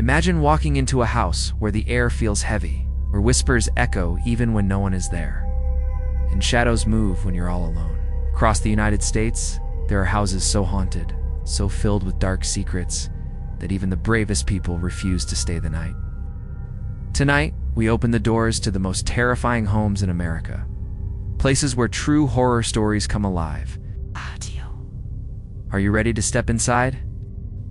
Imagine walking into a house where the air feels heavy, where whispers echo even when no one is there, and shadows move when you're all alone. Across the United States, there are houses so haunted, so filled with dark secrets, that even the bravest people refuse to stay the night. Tonight, we open the doors to the most terrifying homes in America, places where true horror stories come alive. Are you ready to step inside?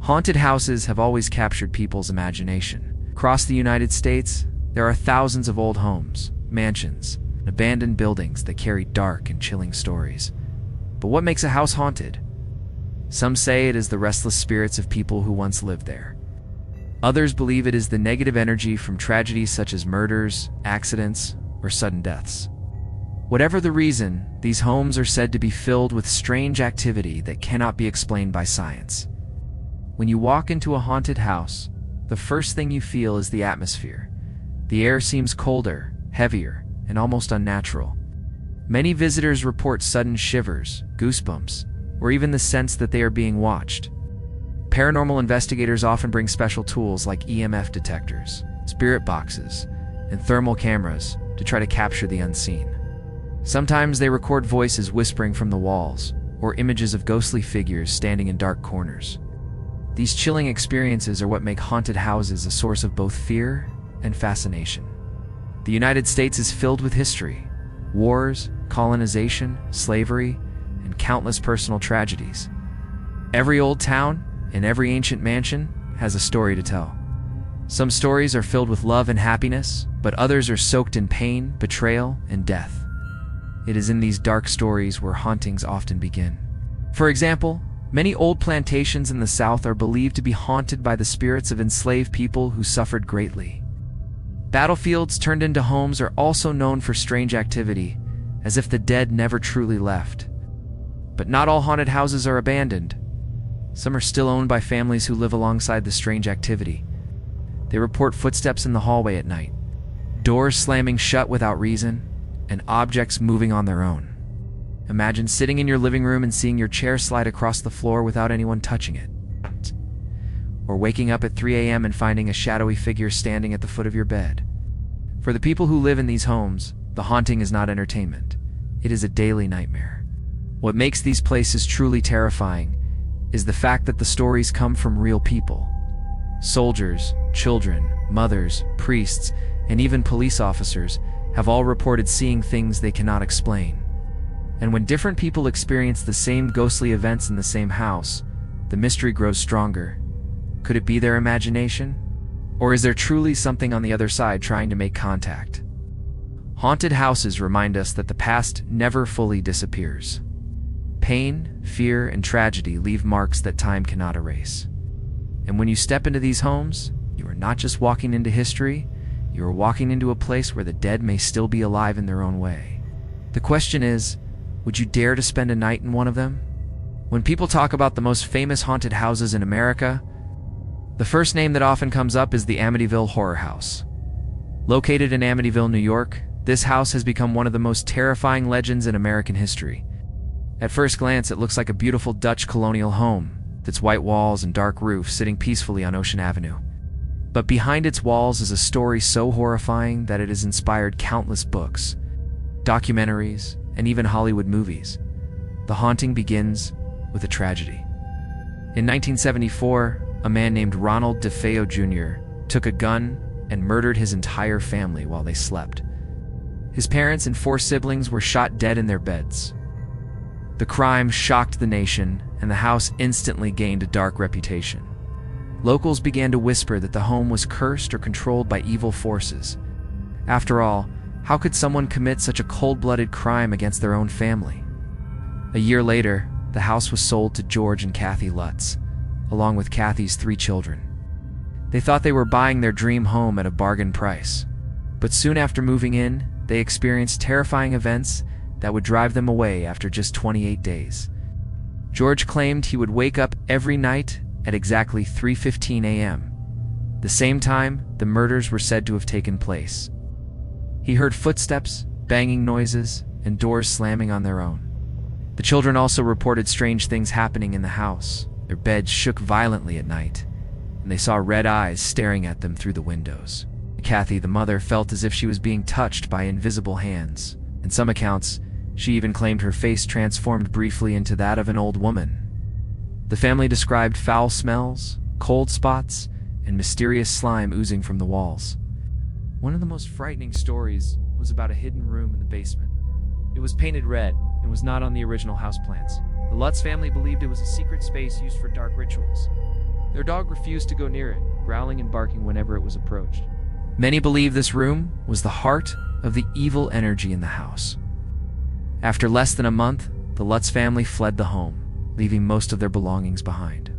Haunted houses have always captured people's imagination. Across the United States, there are thousands of old homes, mansions, and abandoned buildings that carry dark and chilling stories. But what makes a house haunted? Some say it is the restless spirits of people who once lived there. Others believe it is the negative energy from tragedies such as murders, accidents, or sudden deaths. Whatever the reason, these homes are said to be filled with strange activity that cannot be explained by science. When you walk into a haunted house, the first thing you feel is the atmosphere. The air seems colder, heavier, and almost unnatural. Many visitors report sudden shivers, goosebumps, or even the sense that they are being watched. Paranormal investigators often bring special tools like EMF detectors, spirit boxes, and thermal cameras to try to capture the unseen. Sometimes they record voices whispering from the walls, or images of ghostly figures standing in dark corners. These chilling experiences are what make haunted houses a source of both fear and fascination. The United States is filled with history, wars, colonization, slavery, and countless personal tragedies. Every old town and every ancient mansion has a story to tell. Some stories are filled with love and happiness, but others are soaked in pain, betrayal, and death. It is in these dark stories where hauntings often begin. For example, many old plantations in the South are believed to be haunted by the spirits of enslaved people who suffered greatly. Battlefields turned into homes are also known for strange activity, as if the dead never truly left. But not all haunted houses are abandoned. Some are still owned by families who live alongside the strange activity. They report footsteps in the hallway at night, doors slamming shut without reason, and objects moving on their own. Imagine sitting in your living room and seeing your chair slide across the floor without anyone touching it. Or waking up at 3 a.m. and finding a shadowy figure standing at the foot of your bed. For the people who live in these homes, the haunting is not entertainment. It is a daily nightmare. What makes these places truly terrifying is the fact that the stories come from real people. Soldiers, children, mothers, priests, and even police officers have all reported seeing things they cannot explain. And when different people experience the same ghostly events in the same house, the mystery grows stronger. Could it be their imagination? Or is there truly something on the other side trying to make contact? Haunted houses remind us that the past never fully disappears. Pain, fear, and tragedy leave marks that time cannot erase. And when you step into these homes, you are not just walking into history, you are walking into a place where the dead may still be alive in their own way. The question is, would you dare to spend a night in one of them? When people talk about the most famous haunted houses in America, the first name that often comes up is the Amityville Horror House. Located in Amityville, New York, this house has become one of the most terrifying legends in American history. At first glance, it looks like a beautiful Dutch colonial home, with its white walls and dark roof sitting peacefully on Ocean Avenue. But behind its walls is a story so horrifying that it has inspired countless books, documentaries, and even Hollywood movies. The haunting begins with a tragedy. In 1974, a man named Ronald DeFeo Jr. took a gun and murdered his entire family while they slept. His parents and 4 siblings were shot dead in their beds. The crime shocked the nation, and the house instantly gained a dark reputation. Locals began to whisper that the home was cursed or controlled by evil forces. After all, how could someone commit such a cold-blooded crime against their own family? A year later, the house was sold to George and Kathy Lutz, along with Kathy's 3 children. They thought they were buying their dream home at a bargain price. But soon after moving in, they experienced terrifying events that would drive them away after just 28 days. George claimed he would wake up every night at exactly 3:15 a.m., the same time the murders were said to have taken place. He heard footsteps, banging noises, and doors slamming on their own. The children also reported strange things happening in the house. Their beds shook violently at night, and they saw red eyes staring at them through the windows. Kathy, the mother, felt as if she was being touched by invisible hands. In some accounts, she even claimed her face transformed briefly into that of an old woman. The family described foul smells, cold spots, and mysterious slime oozing from the walls. One of the most frightening stories was about a hidden room in the basement. It was painted red and was not on the original house plans. The Lutz family believed it was a secret space used for dark rituals. Their dog refused to go near it, growling and barking whenever it was approached. Many believe this room was the heart of the evil energy in the house. After less than a month, the Lutz family fled the home, leaving most of their belongings behind.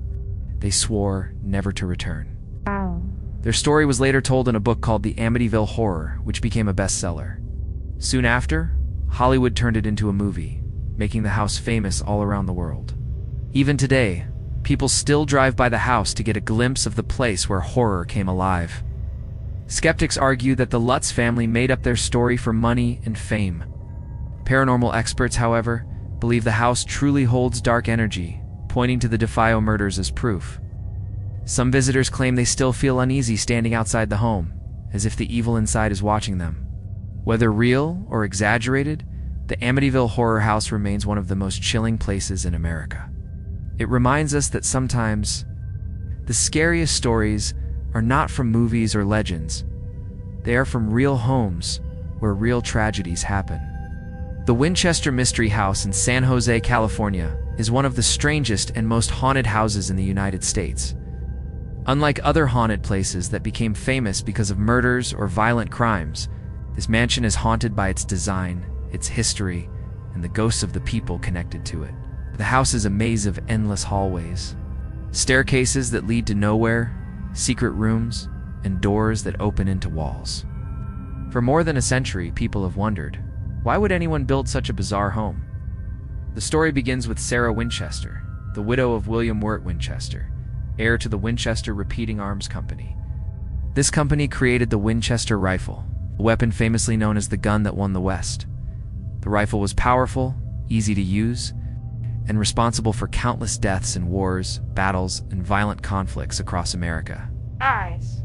They swore never to return. Wow. Their story was later told in a book called The Amityville Horror, which became a bestseller. Soon after, Hollywood turned it into a movie, making the house famous all around the world. Even today, people still drive by the house to get a glimpse of the place where horror came alive. Skeptics argue that the Lutz family made up their story for money and fame. Paranormal experts, however, believe the house truly holds dark energy, pointing to the DeFeo murders as proof. Some visitors claim they still feel uneasy standing outside the home, as if the evil inside is watching them. Whether real or exaggerated, the Amityville Horror House remains one of the most chilling places in America. It reminds us that sometimes the scariest stories are not from movies or legends. They are from real homes where real tragedies happen. The Winchester Mystery House in San Jose, California, is one of the strangest and most haunted houses in the United States. Unlike other haunted places that became famous because of murders or violent crimes, this mansion is haunted by its design, its history, and the ghosts of the people connected to it. The house is a maze of endless hallways, staircases that lead to nowhere, secret rooms, and doors that open into walls. For more than a century, people have wondered, why would anyone build such a bizarre home? The story begins with Sarah Winchester, the widow of William Wirt Winchester, heir to the Winchester Repeating Arms Company. This company created the Winchester rifle, a weapon famously known as the gun that won the West. The rifle was powerful, easy to use, and responsible for countless deaths in wars, battles, and violent conflicts across America. Eyes.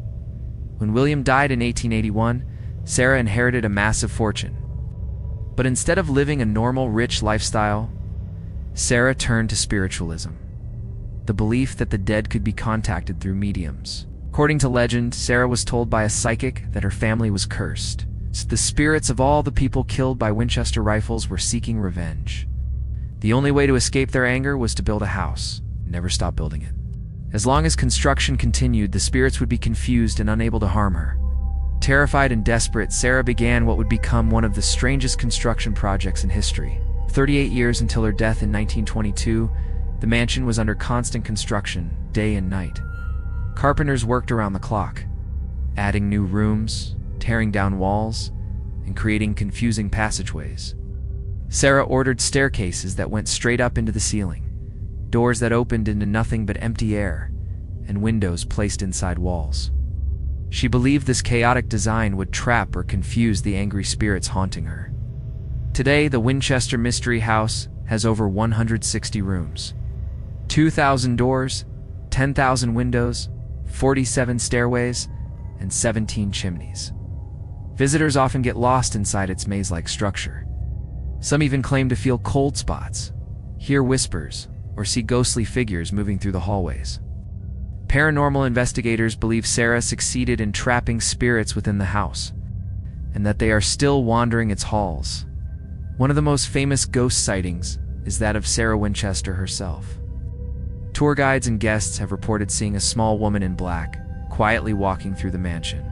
When William died in 1881, Sarah inherited a massive fortune. But instead of living a normal, rich lifestyle, Sarah turned to spiritualism, the belief that the dead could be contacted through mediums. According to legend, Sarah was told by a psychic that her family was cursed. The spirits of all the people killed by Winchester rifles were seeking revenge. The only way to escape their anger was to build a house, and never stop building it. As long as construction continued, the spirits would be confused and unable to harm her. Terrified and desperate, Sarah began what would become one of the strangest construction projects in history. 38 years until her death in 1922, the mansion was under constant construction, day and night. Carpenters worked around the clock, adding new rooms, tearing down walls, and creating confusing passageways. Sarah ordered staircases that went straight up into the ceiling, doors that opened into nothing but empty air, and windows placed inside walls. She believed this chaotic design would trap or confuse the angry spirits haunting her. Today, the Winchester Mystery House has over 160 rooms, 2,000 doors, 10,000 windows, 47 stairways, and 17 chimneys. Visitors often get lost inside its maze-like structure. Some even claim to feel cold spots, hear whispers, or see ghostly figures moving through the hallways. Paranormal investigators believe Sarah succeeded in trapping spirits within the house, and that they are still wandering its halls. One of the most famous ghost sightings is that of Sarah Winchester herself. Tour guides and guests have reported seeing a small woman in black, quietly walking through the mansion.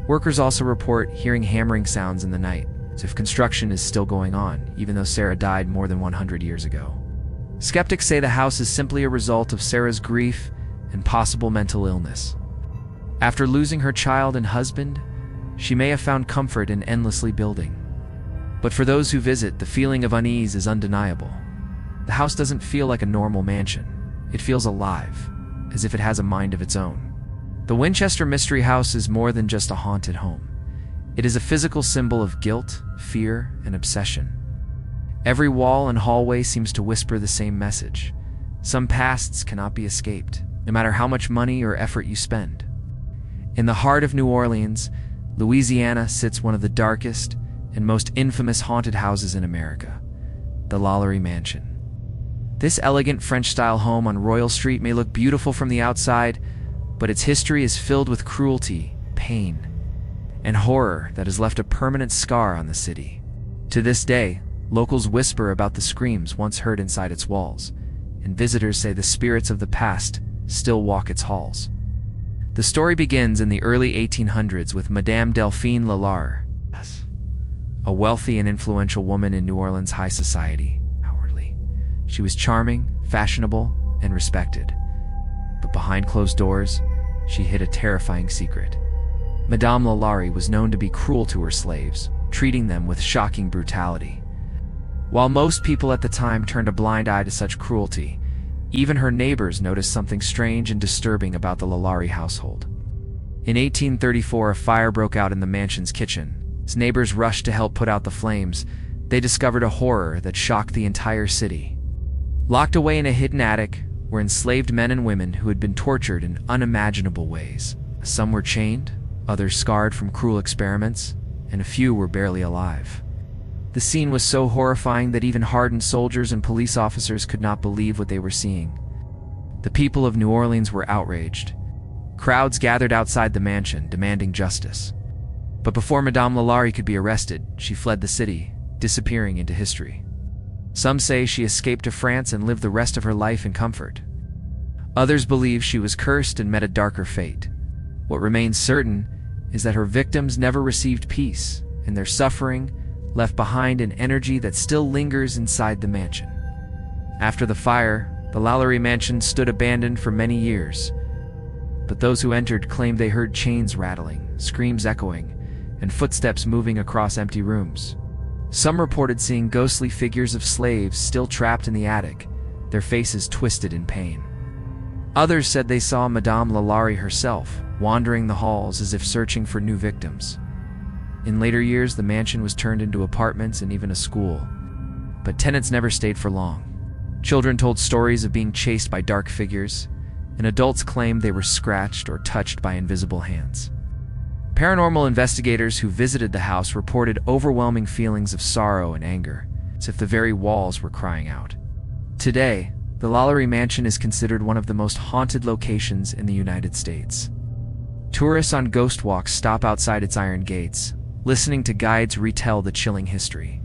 Workers also report hearing hammering sounds in the night, as if construction is still going on, even though Sarah died more than 100 years ago. Skeptics say the house is simply a result of Sarah's grief and possible mental illness. After losing her child and husband, she may have found comfort in endlessly building. But for those who visit, the feeling of unease is undeniable. The house doesn't feel like a normal mansion. It feels alive, as if it has a mind of its own. The Winchester Mystery House is more than just a haunted home. It is a physical symbol of guilt, fear, and obsession. Every wall and hallway seems to whisper the same message. Some pasts cannot be escaped, no matter how much money or effort you spend. In the heart of New Orleans, Louisiana, sits one of the darkest and most infamous haunted houses in America, the Lalaurie Mansion. This elegant French-style home on Royal Street may look beautiful from the outside, but its history is filled with cruelty, pain, and horror that has left a permanent scar on the city. To this day, locals whisper about the screams once heard inside its walls, and visitors say the spirits of the past still walk its halls. The story begins in the early 1800s with Madame Delphine Lalaurie, a wealthy and influential woman in New Orleans high society. She was charming, fashionable, and respected. But behind closed doors, she hid a terrifying secret. Madame Lalaurie was known to be cruel to her slaves, treating them with shocking brutality. While most people at the time turned a blind eye to such cruelty, even her neighbors noticed something strange and disturbing about the Lalaurie household. In 1834, a fire broke out in the mansion's kitchen. As neighbors rushed to help put out the flames, they discovered a horror that shocked the entire city. Locked away in a hidden attic were enslaved men and women who had been tortured in unimaginable ways. Some were chained, others scarred from cruel experiments, and a few were barely alive. The scene was so horrifying that even hardened soldiers and police officers could not believe what they were seeing. The people of New Orleans were outraged. Crowds gathered outside the mansion, demanding justice. But before Madame Lalaurie could be arrested, she fled the city, disappearing into history. Some say she escaped to France and lived the rest of her life in comfort. Others believe she was cursed and met a darker fate. What remains certain is that her victims never received peace, and their suffering left behind an energy that still lingers inside the mansion. After the fire, the Lalaurie Mansion stood abandoned for many years. But those who entered claimed they heard chains rattling, screams echoing, and footsteps moving across empty rooms. Some reported seeing ghostly figures of slaves still trapped in the attic, their faces twisted in pain. Others said they saw Madame Lalaurie herself, wandering the halls as if searching for new victims. In later years, the mansion was turned into apartments and even a school. But tenants never stayed for long. Children told stories of being chased by dark figures, and adults claimed they were scratched or touched by invisible hands. Paranormal investigators who visited the house reported overwhelming feelings of sorrow and anger, as if the very walls were crying out. Today, the Lalaurie Mansion is considered one of the most haunted locations in the United States. Tourists on ghost walks stop outside its iron gates, listening to guides retell the chilling history.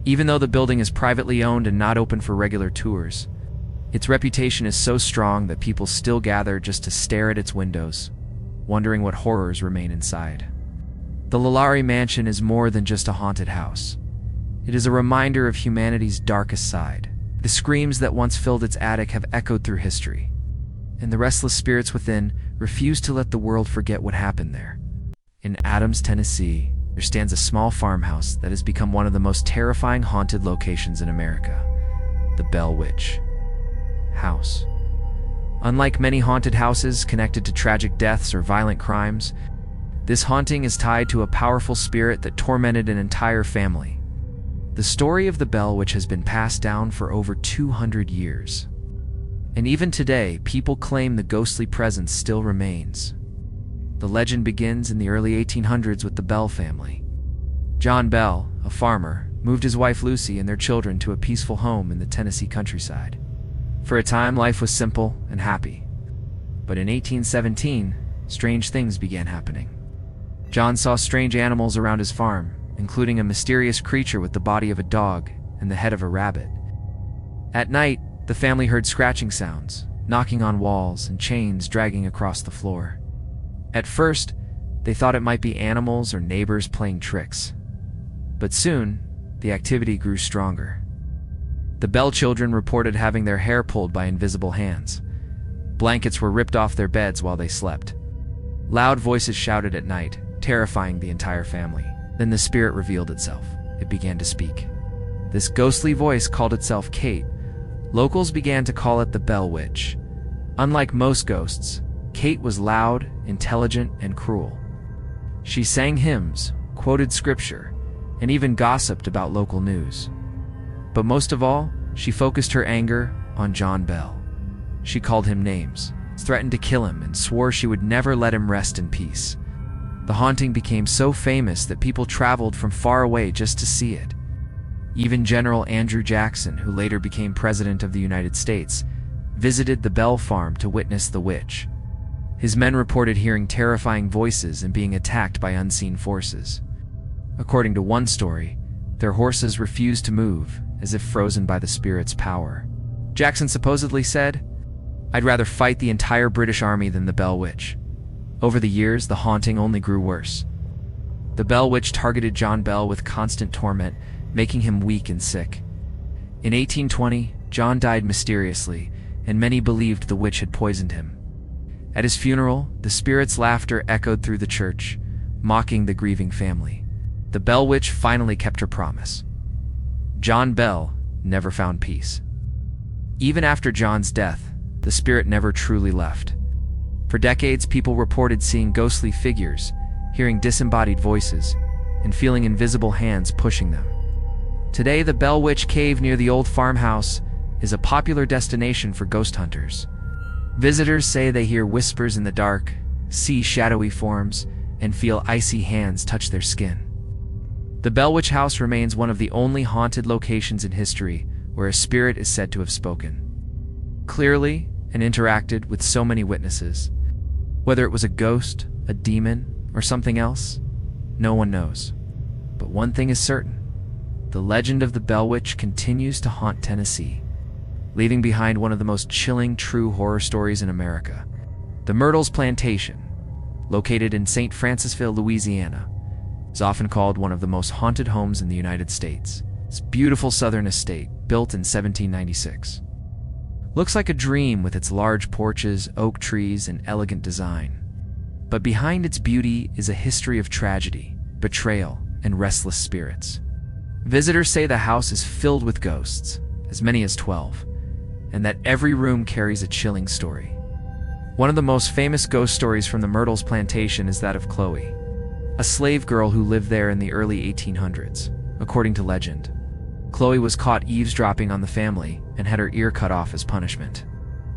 Even though the building is privately owned and not open for regular tours, its reputation is so strong that people still gather just to stare at its windows, wondering what horrors remain inside. The Lalaurie Mansion is more than just a haunted house. It is a reminder of humanity's darkest side. The screams that once filled its attic have echoed through history, and the restless spirits within refuse to let the world forget what happened there. In Adams, Tennessee, there stands a small farmhouse that has become one of the most terrifying haunted locations in America, the Bell Witch House. Unlike many haunted houses connected to tragic deaths or violent crimes, this haunting is tied to a powerful spirit that tormented an entire family. The story of the Bell Witch has been passed down for over 200 years. And even today, people claim the ghostly presence still remains. The legend begins in the early 1800s with the Bell family. John Bell, a farmer, moved his wife Lucy and their children to a peaceful home in the Tennessee countryside. For a time, life was simple and happy. But in 1817, strange things began happening. John saw strange animals around his farm, including a mysterious creature with the body of a dog and the head of a rabbit. At night, the family heard scratching sounds, knocking on walls, and chains dragging across the floor. At first, they thought it might be animals or neighbors playing tricks. But soon, the activity grew stronger. The Bell children reported having their hair pulled by invisible hands. Blankets were ripped off their beds while they slept. Loud voices shouted at night, terrifying the entire family. Then the spirit revealed itself. It began to speak. This ghostly voice called itself Kate. Locals began to call it the Bell Witch. Unlike most ghosts, Kate was loud, intelligent, and cruel. She sang hymns, quoted scripture, and even gossiped about local news. But most of all, she focused her anger on John Bell. She called him names, threatened to kill him and swore she would never let him rest in peace. The haunting became so famous that people traveled from far away just to see it. Even General Andrew Jackson, who later became President of the United States, visited the Bell Farm to witness the witch. His men reported hearing terrifying voices and being attacked by unseen forces. According to one story, their horses refused to move, as if frozen by the spirit's power. Jackson supposedly said, "I'd rather fight the entire British Army than the Bell Witch." Over the years, the haunting only grew worse. The Bell Witch targeted John Bell with constant torment, making him weak and sick. In 1820, John died mysteriously, and many believed the witch had poisoned him. At his funeral, the spirit's laughter echoed through the church, mocking the grieving family. The Bell Witch finally kept her promise. John Bell never found peace. Even after John's death, the spirit never truly left. For decades, people reported seeing ghostly figures, hearing disembodied voices, and feeling invisible hands pushing them. Today, the Bell Witch Cave near the old farmhouse is a popular destination for ghost hunters. Visitors say they hear whispers in the dark, see shadowy forms, and feel icy hands touch their skin. The Bell Witch House remains one of the only haunted locations in history where a spirit is said to have spoken clearly and interacted with so many witnesses. Whether it was a ghost, a demon, or something else, no one knows. But one thing is certain: the legend of the Bell Witch continues to haunt Tennessee, leaving behind one of the most chilling true horror stories in America. The Myrtles Plantation, located in St. Francisville, Louisiana, is often called one of the most haunted homes in the United States. This beautiful southern estate, built in 1796, looks like a dream with its large porches, oak trees, and elegant design. But behind its beauty is a history of tragedy, betrayal, and restless spirits. Visitors say the house is filled with ghosts, as many as 12, and that every room carries a chilling story. One of the most famous ghost stories from the Myrtles Plantation is that of Chloe, a slave girl who lived there in the early 1800s. According to legend, Chloe was caught eavesdropping on the family and had her ear cut off as punishment.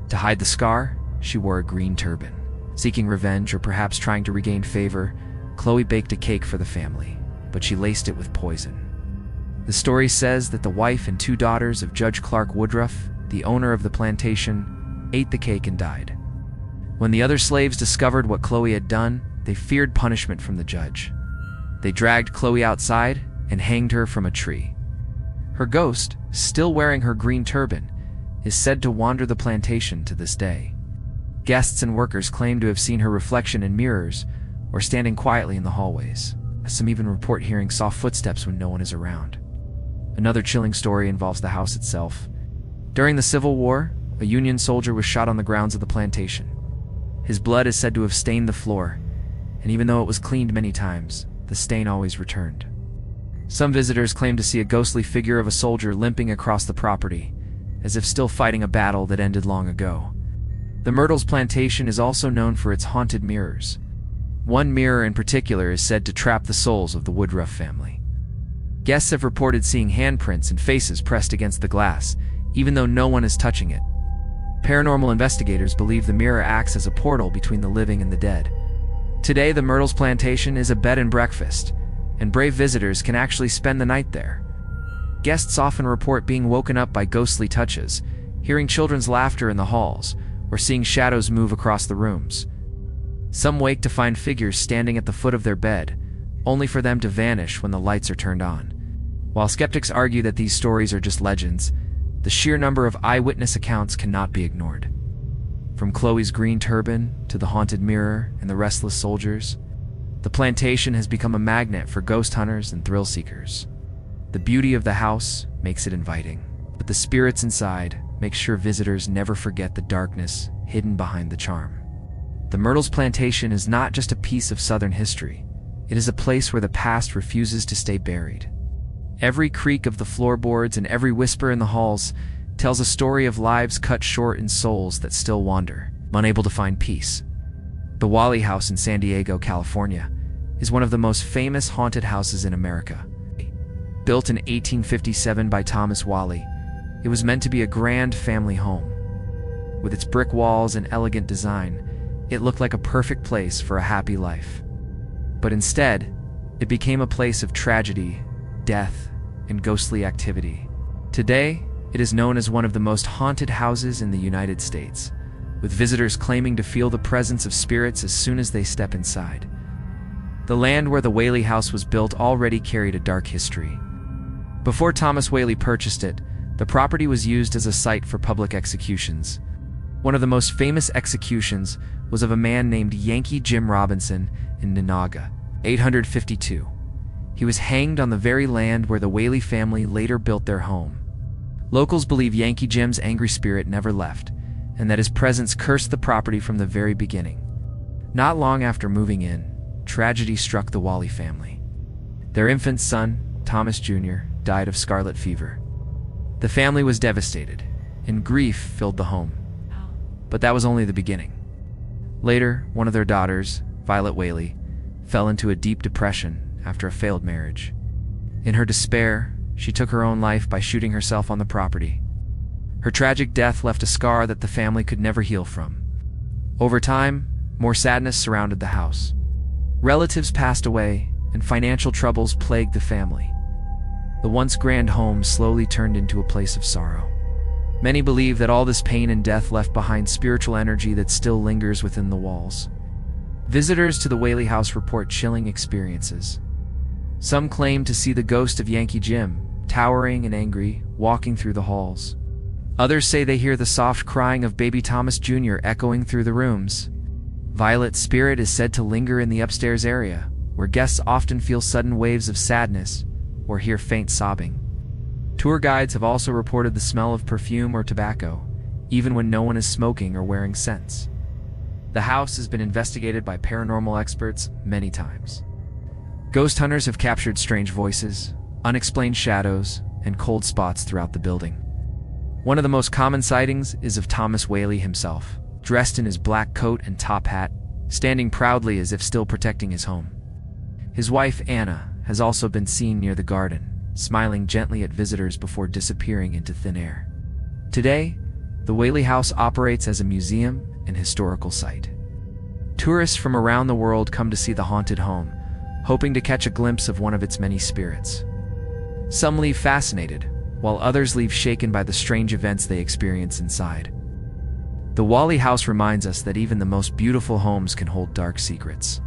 To hide the scar, she wore a green turban. Seeking revenge, or perhaps trying to regain favor, Chloe baked a cake for the family, but she laced it with poison. The story says that the wife and 2 daughters of Judge Clark Woodruff, the owner of the plantation, ate the cake and died. When the other slaves discovered what Chloe had done, they feared punishment from the judge. They dragged Chloe outside and hanged her from a tree. Her ghost, still wearing her green turban, is said to wander the plantation to this day. Guests and workers claim to have seen her reflection in mirrors or standing quietly in the hallways. Some even report hearing soft footsteps when no one is around. Another chilling story involves the house itself. During the Civil War, a Union soldier was shot on the grounds of the plantation. His blood is said to have stained the floor, and even though it was cleaned many times, the stain always returned. Some visitors claim to see a ghostly figure of a soldier limping across the property, as if still fighting a battle that ended long ago. The Myrtles Plantation is also known for its haunted mirrors. One mirror in particular is said to trap the souls of the Woodruff family. Guests have reported seeing handprints and faces pressed against the glass, even though no one is touching it. Paranormal investigators believe the mirror acts as a portal between the living and the dead. Today, the Myrtles Plantation is a bed and breakfast, and brave visitors can actually spend the night there. Guests often report being woken up by ghostly touches, hearing children's laughter in the halls, or seeing shadows move across the rooms. Some wake to find figures standing at the foot of their bed, only for them to vanish when the lights are turned on. While skeptics argue that these stories are just legends, the sheer number of eyewitness accounts cannot be ignored. From Chloe's green turban to the haunted mirror and the restless soldiers, the plantation has become a magnet for ghost hunters and thrill seekers. The beauty of the house makes it inviting, but the spirits inside make sure visitors never forget the darkness hidden behind the charm. The Myrtles Plantation is not just a piece of Southern history. It is a place where the past refuses to stay buried. Every creak of the floorboards and every whisper in the halls tells a story of lives cut short and souls that still wander, unable to find peace. The Wally House in San Diego, California, is one of the most famous haunted houses in America. Built in 1857 by Thomas Wally, it was meant to be a grand family home. With its brick walls and elegant design, it looked like a perfect place for a happy life. But instead, it became a place of tragedy, death, and ghostly activity. Today, it is known as one of the most haunted houses in the United States, with visitors claiming to feel the presence of spirits as soon as they step inside. The land where the Whaley House was built already carried a dark history. Before Thomas Whaley purchased it, the property was used as a site for public executions. One of the most famous executions was of a man named Yankee Jim Robinson in Ninaga, 852. He was hanged on the very land where the Whaley family later built their home. Locals believe Yankee Jim's angry spirit never left, and that his presence cursed the property from the very beginning. Not long after moving in, tragedy struck the Whaley family. Their infant son, Thomas Jr., died of scarlet fever. The family was devastated, and grief filled the home. But that was only the beginning. Later, one of their daughters, Violet Whaley, fell into a deep depression after a failed marriage. In her despair, she took her own life by shooting herself on the property. Her tragic death left a scar that the family could never heal from. Over time, more sadness surrounded the house. Relatives passed away, and financial troubles plagued the family. The once grand home slowly turned into a place of sorrow. Many believe that all this pain and death left behind spiritual energy that still lingers within the walls. Visitors to the Whaley House report chilling experiences. Some claim to see the ghost of Yankee Jim, towering and angry, walking through the halls. Others say they hear the soft crying of baby Thomas Jr. echoing through the rooms. Violet's spirit is said to linger in the upstairs area, where guests often feel sudden waves of sadness or hear faint sobbing. Tour guides have also reported the smell of perfume or tobacco, even when no one is smoking or wearing scents. The house has been investigated by paranormal experts many times. Ghost hunters have captured strange voices, unexplained shadows, and cold spots throughout the building. One of the most common sightings is of Thomas Whaley himself, dressed in his black coat and top hat, standing proudly as if still protecting his home. His wife, Anna, has also been seen near the garden, smiling gently at visitors before disappearing into thin air. Today, the Whaley House operates as a museum and historical site. Tourists from around the world come to see the haunted home, hoping to catch a glimpse of one of its many spirits. Some leave fascinated, while others leave shaken by the strange events they experience inside. The Whaley House reminds us that even the most beautiful homes can hold dark secrets.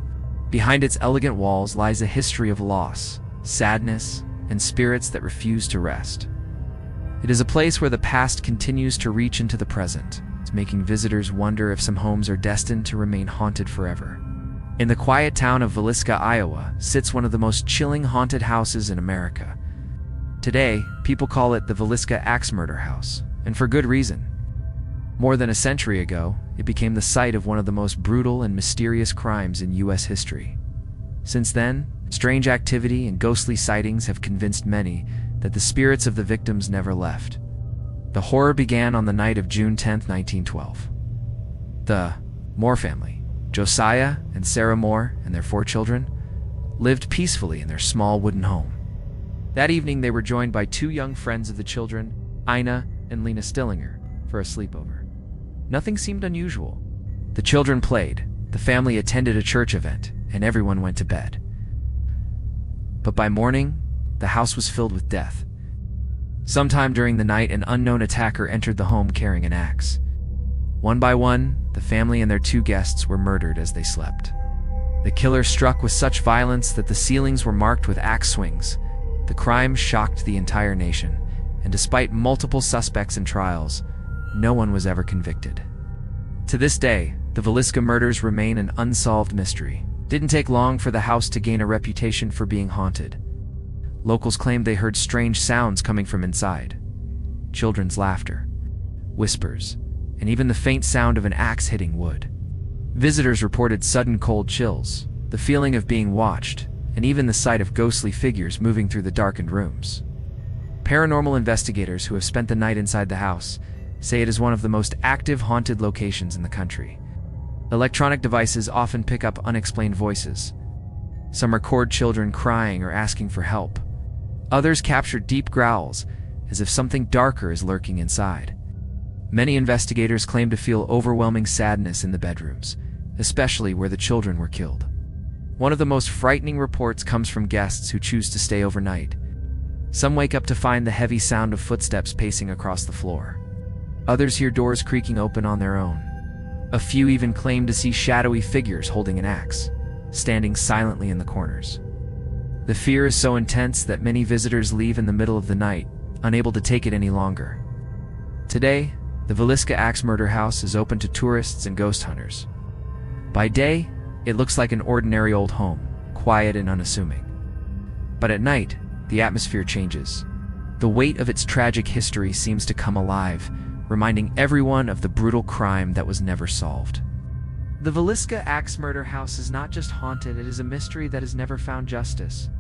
Behind its elegant walls lies a history of loss, sadness, and spirits that refuse to rest. It is a place where the past continues to reach into the present, making visitors wonder if some homes are destined to remain haunted forever. In the quiet town of Villisca, Iowa, sits one of the most chilling haunted houses in America. Today, people call it the Villisca Axe Murder House, and for good reason. More than a century ago, it became the site of one of the most brutal and mysterious crimes in U.S. history. Since then, strange activity and ghostly sightings have convinced many that the spirits of the victims never left. The horror began on the night of June 10, 1912. The Moore family, Josiah and Sarah Moore and their 4 children, lived peacefully in their small wooden home. That evening, they were joined by 2 young friends of the children, Ina and Lena Stillinger, for a sleepover. Nothing seemed unusual. The children played, the family attended a church event, and everyone went to bed. But by morning, the house was filled with death. Sometime during the night, an unknown attacker entered the home carrying an axe. One by one, the family and their 2 guests were murdered as they slept. The killer struck with such violence that the ceilings were marked with axe swings. The crime shocked the entire nation, and despite multiple suspects and trials, no one was ever convicted. To this day, the Villisca murders remain an unsolved mystery. It didn't take long for the house to gain a reputation for being haunted. Locals claimed they heard strange sounds coming from inside. Children's laughter, whispers, and even the faint sound of an axe hitting wood. Visitors reported sudden cold chills, the feeling of being watched, and even the sight of ghostly figures moving through the darkened rooms. Paranormal investigators who have spent the night inside the house say it is one of the most active haunted locations in the country. Electronic devices often pick up unexplained voices. Some record children crying or asking for help. Others capture deep growls, as if something darker is lurking inside. Many investigators claim to feel overwhelming sadness in the bedrooms, especially where the children were killed. One of the most frightening reports comes from guests who choose to stay overnight. Some wake up to find the heavy sound of footsteps pacing across the floor. Others hear doors creaking open on their own. A few even claim to see shadowy figures holding an axe, standing silently in the corners. The fear is so intense that many visitors leave in the middle of the night, unable to take it any longer. Today, the Villisca Axe Murder House is open to tourists and ghost hunters. By day, it looks like an ordinary old home, quiet and unassuming. But at night, the atmosphere changes. The weight of its tragic history seems to come alive, reminding everyone of the brutal crime that was never solved. The Villisca Axe Murder House is not just haunted, it is a mystery that has never found justice.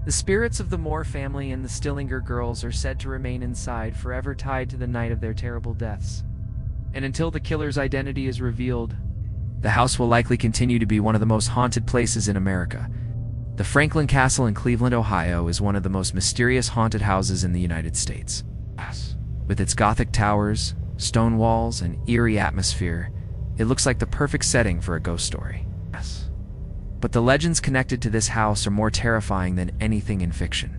The spirits of the Moore family and the Stillinger girls are said to remain inside, forever tied to the night of their terrible deaths. And until the killer's identity is revealed, the house will likely continue to be one of the most haunted places in America. The Franklin Castle in Cleveland, Ohio is one of the most mysterious haunted houses in the United States. With its Gothic towers, stone walls, and eerie atmosphere, it looks like the perfect setting for a ghost story. But the legends connected to this house are more terrifying than anything in fiction.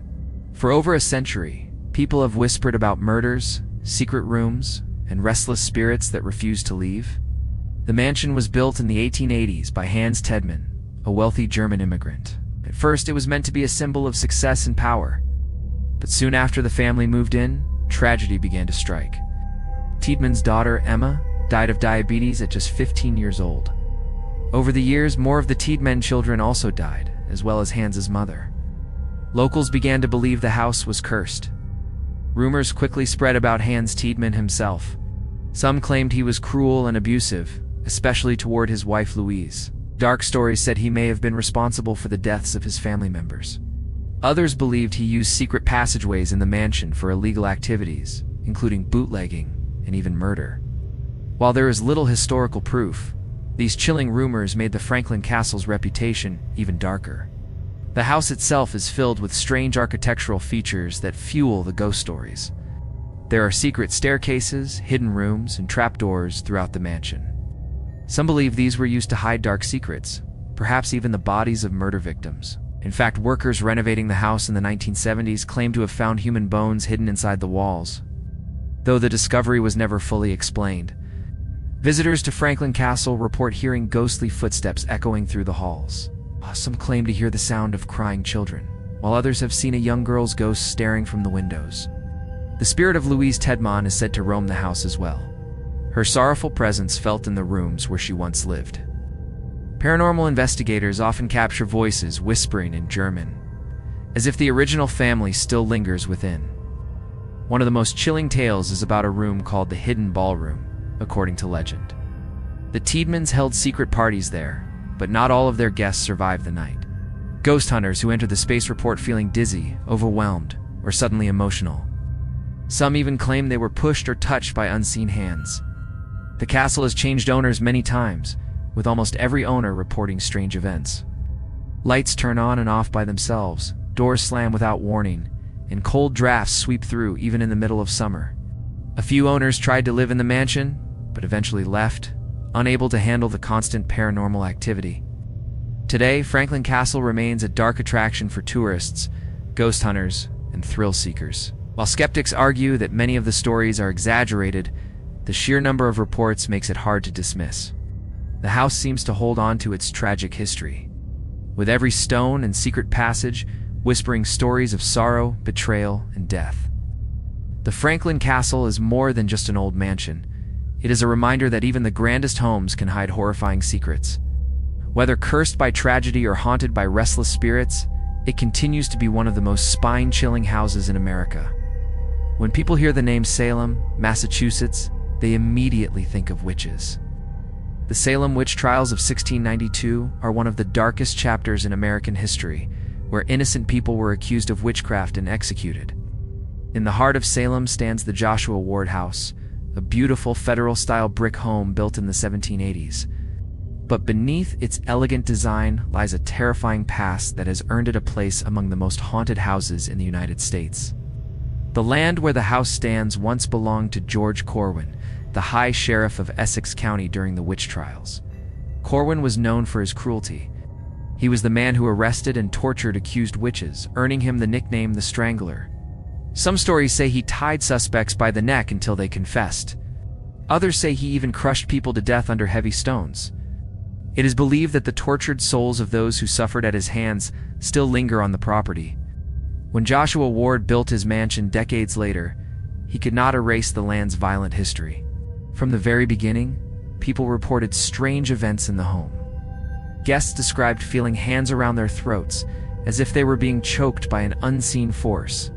For over a century, people have whispered about murders, secret rooms, and restless spirits that refuse to leave. The mansion was built in the 1880s by Hans Tedman, a wealthy German immigrant. At first, it was meant to be a symbol of success and power. But soon after the family moved in, tragedy began to strike. Tiedeman's daughter, Emma, died of diabetes at just 15 years old. Over the years, more of the Tiedemann children also died, as well as Hans's mother. Locals began to believe the house was cursed. Rumors quickly spread about Hans Tiedemann himself. Some claimed he was cruel and abusive, especially toward his wife Louise. Dark stories said he may have been responsible for the deaths of his family members. Others believed he used secret passageways in the mansion for illegal activities, including bootlegging and even murder. While there is little historical proof, these chilling rumors made the Franklin Castle's reputation even darker. The house itself is filled with strange architectural features that fuel the ghost stories. There are secret staircases, hidden rooms, and trapdoors throughout the mansion. Some believe these were used to hide dark secrets, perhaps even the bodies of murder victims. In fact, workers renovating the house in the 1970s claim to have found human bones hidden inside the walls, though the discovery was never fully explained. Visitors to Franklin Castle report hearing ghostly footsteps echoing through the halls. Some claim to hear the sound of crying children, while others have seen a young girl's ghost staring from the windows. The spirit of Louise Tedman is said to roam the house as well, her sorrowful presence felt in the rooms where she once lived. Paranormal investigators often capture voices whispering in German, as if the original family still lingers within. One of the most chilling tales is about a room called the Hidden Ballroom, according to legend. The Tiedemans held secret parties there, but not all of their guests survived the night. Ghost hunters who enter the space report feeling dizzy, overwhelmed, or suddenly emotional. Some even claim they were pushed or touched by unseen hands. The castle has changed owners many times, with almost every owner reporting strange events. Lights turn on and off by themselves, doors slam without warning, and cold drafts sweep through even in the middle of summer. A few owners tried to live in the mansion, but eventually left, unable to handle the constant paranormal activity. Today, Franklin Castle remains a dark attraction for tourists, ghost hunters, and thrill seekers. While skeptics argue that many of the stories are exaggerated, the sheer number of reports makes it hard to dismiss. The house seems to hold on to its tragic history, with every stone and secret passage whispering stories of sorrow, betrayal, and death. The Franklin Castle is more than just an old mansion. It is a reminder that even the grandest homes can hide horrifying secrets. Whether cursed by tragedy or haunted by restless spirits, it continues to be one of the most spine-chilling houses in America. When people hear the name Salem, Massachusetts, they immediately think of witches. The Salem witch trials of 1692 are one of the darkest chapters in American history, where innocent people were accused of witchcraft and executed. In the heart of Salem stands the Joshua Ward House, a beautiful federal-style brick home built in the 1780s. But beneath its elegant design lies a terrifying past that has earned it a place among the most haunted houses in the United States. The land where the house stands once belonged to George Corwin, the High Sheriff of Essex County during the witch trials. Corwin was known for his cruelty. He was the man who arrested and tortured accused witches, earning him the nickname the Strangler. Some stories say he tied suspects by the neck until they confessed. Others say he even crushed people to death under heavy stones. It is believed that the tortured souls of those who suffered at his hands still linger on the property. When Joshua Ward built his mansion decades later, he could not erase the land's violent history. From the very beginning, people reported strange events in the home. Guests described feeling hands around their throats, as if they were being choked by an unseen force.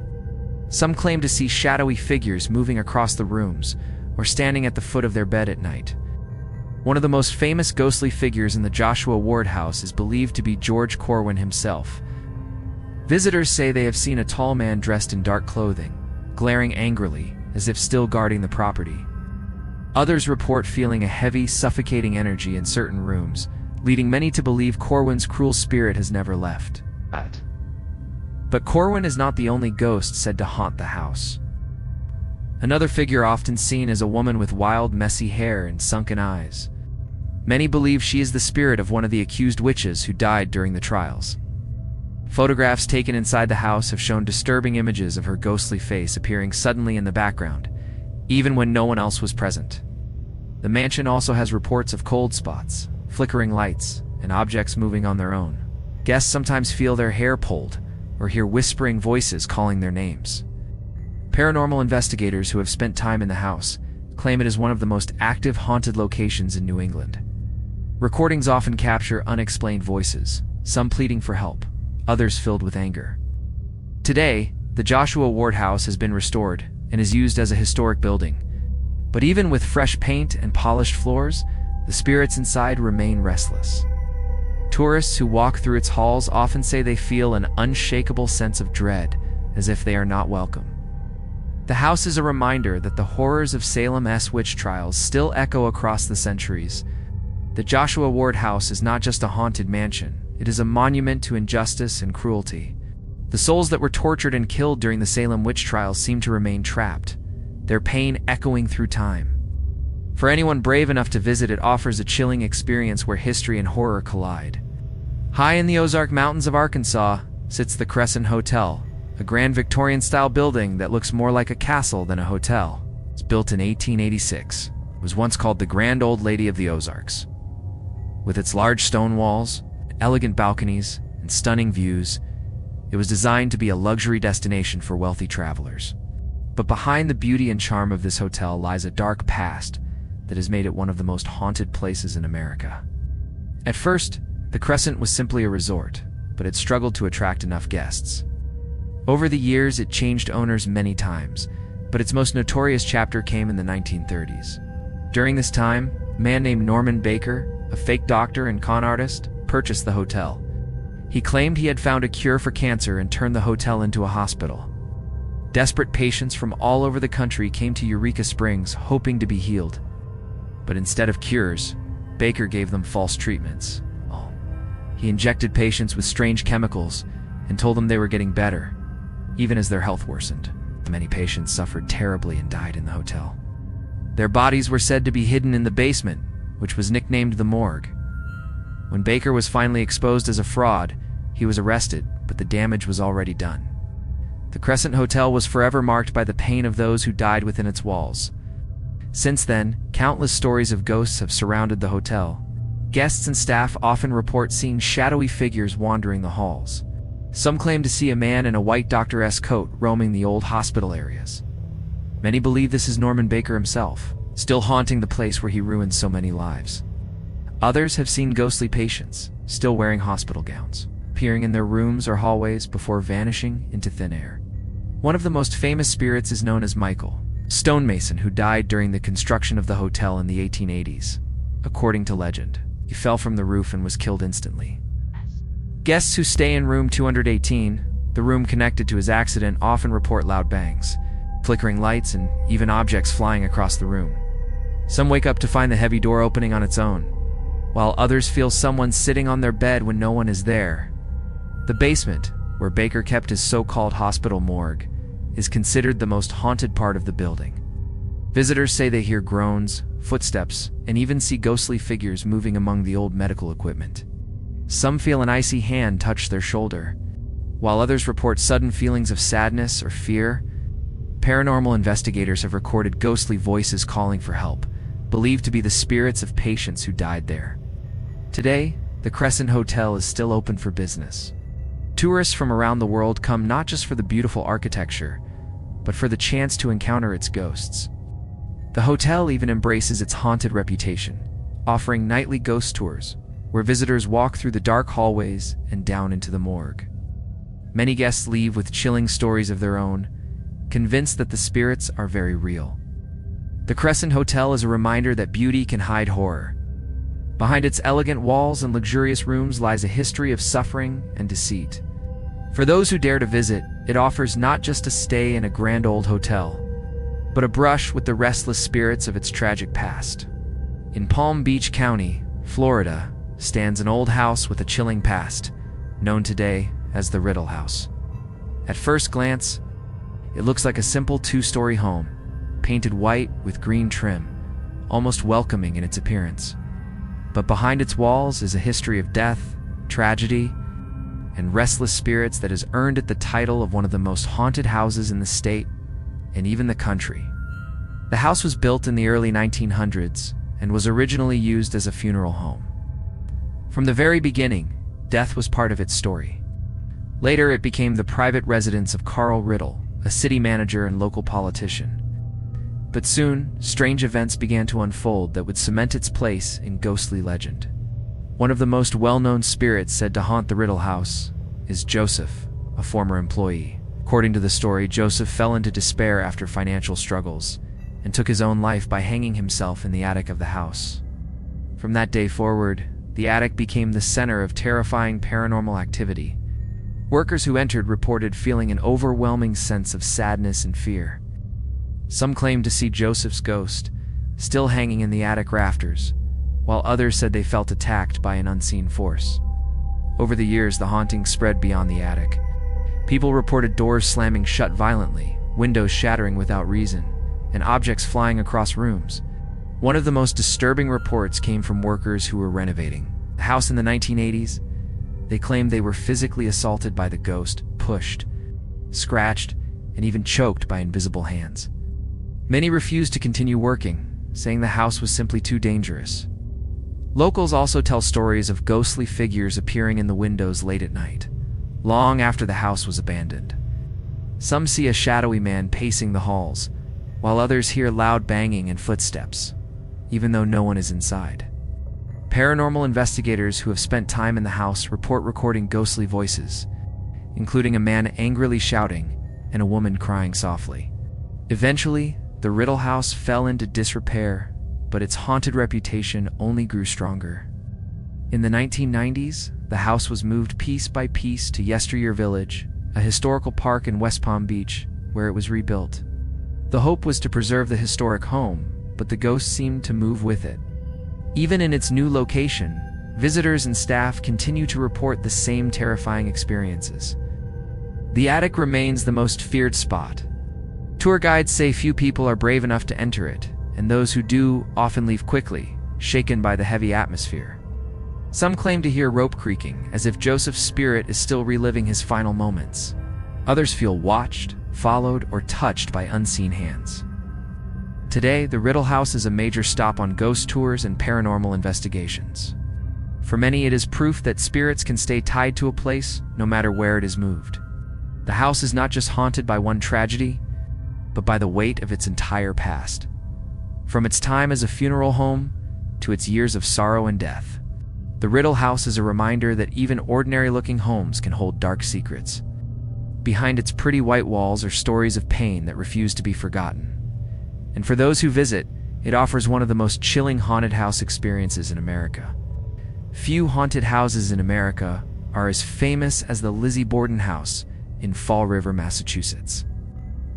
Some claimed to see shadowy figures moving across the rooms, or standing at the foot of their bed at night. One of the most famous ghostly figures in the Joshua Ward house is believed to be George Corwin himself. Visitors say they have seen a tall man dressed in dark clothing, glaring angrily, as if still guarding the property. Others report feeling a heavy, suffocating energy in certain rooms, leading many to believe Corwin's cruel spirit has never left. But Corwin is not the only ghost said to haunt the house. Another figure often seen is a woman with wild, messy hair and sunken eyes. Many believe she is the spirit of one of the accused witches who died during the trials. Photographs taken inside the house have shown disturbing images of her ghostly face appearing suddenly in the background, even when no one else was present. The mansion also has reports of cold spots, flickering lights, and objects moving on their own. Guests sometimes feel their hair pulled or hear whispering voices calling their names. Paranormal investigators who have spent time in the house claim it is one of the most active haunted locations in New England. Recordings often capture unexplained voices, some pleading for help, others filled with anger. Today, the Joshua Ward house has been restored and is used as a historic building. But even with fresh paint and polished floors, the spirits inside remain restless. Tourists who walk through its halls often say they feel an unshakable sense of dread, as if they are not welcome. The house is a reminder that the horrors of Salem's witch trials still echo across the centuries. The Joshua Ward house is not just a haunted mansion, it is a monument to injustice and cruelty. The souls that were tortured and killed during the Salem witch trials seem to remain trapped, their pain echoing through time. For anyone brave enough to visit, it offers a chilling experience where history and horror collide. High in the Ozark Mountains of Arkansas sits the Crescent Hotel, a grand Victorian-style building that looks more like a castle than a hotel. It's built in 1886. It was once called the Grand Old Lady of the Ozarks. With its large stone walls, elegant balconies, and stunning views, it was designed to be a luxury destination for wealthy travelers. But behind the beauty and charm of this hotel lies a dark past that has made it one of the most haunted places in America. At first, the Crescent was simply a resort, but it struggled to attract enough guests. Over the years, it changed owners many times, but its most notorious chapter came in the 1930s. During this time, a man named Norman Baker, a fake doctor and con artist, purchased the hotel. He claimed he had found a cure for cancer and turned the hotel into a hospital. Desperate patients from all over the country came to Eureka Springs hoping to be healed. But instead of cures, Baker gave them false treatments. He injected patients with strange chemicals and told them they were getting better, even as their health worsened. Many patients suffered terribly and died in the hotel. Their bodies were said to be hidden in the basement, which was nicknamed the morgue. When Baker was finally exposed as a fraud, he was arrested, but the damage was already done. The Crescent Hotel was forever marked by the pain of those who died within its walls. Since then, countless stories of ghosts have surrounded the hotel. Guests and staff often report seeing shadowy figures wandering the halls. Some claim to see a man in a white doctor-esque coat roaming the old hospital areas. Many believe this is Norman Baker himself, still haunting the place where he ruined so many lives. Others have seen ghostly patients, still wearing hospital gowns, appearing in their rooms or hallways before vanishing into thin air. One of the most famous spirits is known as Michael, a stonemason who died during the construction of the hotel in the 1880s. According to legend, he fell from the roof and was killed instantly. Guests who stay in room 218, the room connected to his accident, often report loud bangs, flickering lights, and even objects flying across the room. Some wake up to find the heavy door opening on its own, while others feel someone sitting on their bed when no one is there. The basement, where Baker kept his so-called hospital morgue, is considered the most haunted part of the building. Visitors say they hear groans, footsteps, and even see ghostly figures moving among the old medical equipment. Some feel an icy hand touch their shoulder, while others report sudden feelings of sadness or fear. Paranormal investigators have recorded ghostly voices calling for help, believed to be the spirits of patients who died there. Today, the Crescent Hotel is still open for business. Tourists from around the world come not just for the beautiful architecture, but for the chance to encounter its ghosts. The hotel even embraces its haunted reputation, offering nightly ghost tours, where visitors walk through the dark hallways and down into the morgue. Many guests leave with chilling stories of their own, convinced that the spirits are very real. The Crescent Hotel is a reminder that beauty can hide horror. Behind its elegant walls and luxurious rooms lies a history of suffering and deceit. For those who dare to visit, it offers not just a stay in a grand old hotel, but a brush with the restless spirits of its tragic past. In Palm Beach County, Florida, stands an old house with a chilling past, known today as the Riddle House. At first glance, it looks like a simple two-story home, painted white with green trim, almost welcoming in its appearance. But behind its walls is a history of death, tragedy, and restless spirits that has earned it the title of one of the most haunted houses in the state and even the country. The house was built in the early 1900s and was originally used as a funeral home. From the very beginning, death was part of its story. Later, it became the private residence of Carl Riddle, a city manager and local politician. But soon, strange events began to unfold that would cement its place in ghostly legend. One of the most well-known spirits said to haunt the Riddle House is Joseph, a former employee. According to the story, Joseph fell into despair after financial struggles and took his own life by hanging himself in the attic of the house. From that day forward, the attic became the center of terrifying paranormal activity. Workers who entered reported feeling an overwhelming sense of sadness and fear. Some claimed to see Joseph's ghost, still hanging in the attic rafters, while others said they felt attacked by an unseen force. Over the years, the haunting spread beyond the attic. People reported doors slamming shut violently, windows shattering without reason, and objects flying across rooms. One of the most disturbing reports came from workers who were renovating the house in the 1980s. They claimed they were physically assaulted by the ghost, pushed, scratched, and even choked by invisible hands. Many refused to continue working, saying the house was simply too dangerous. Locals also tell stories of ghostly figures appearing in the windows late at night, long after the house was abandoned. Some see a shadowy man pacing the halls, while others hear loud banging and footsteps, even though no one is inside. Paranormal investigators who have spent time in the house report recording ghostly voices, including a man angrily shouting and a woman crying softly. Eventually, the Riddle House fell into disrepair, but its haunted reputation only grew stronger. In the 1990s, the house was moved piece by piece to Yesteryear Village, a historical park in West Palm Beach, where it was rebuilt. The hope was to preserve the historic home, but the ghost seemed to move with it. Even in its new location, visitors and staff continue to report the same terrifying experiences. The attic remains the most feared spot. Tour guides say few people are brave enough to enter it, and those who do often leave quickly, shaken by the heavy atmosphere. Some claim to hear rope creaking, as if Joseph's spirit is still reliving his final moments. Others feel watched, followed, or touched by unseen hands. Today, the Riddle House is a major stop on ghost tours and paranormal investigations. For many, it is proof that spirits can stay tied to a place no matter where it is moved. The house is not just haunted by one tragedy, but by the weight of its entire past. From its time as a funeral home to its years of sorrow and death, the Riddle House is a reminder that even ordinary-looking homes can hold dark secrets. Behind its pretty white walls are stories of pain that refuse to be forgotten. And for those who visit, it offers one of the most chilling haunted house experiences in America. Few haunted houses in America are as famous as the Lizzie Borden House in Fall River, Massachusetts.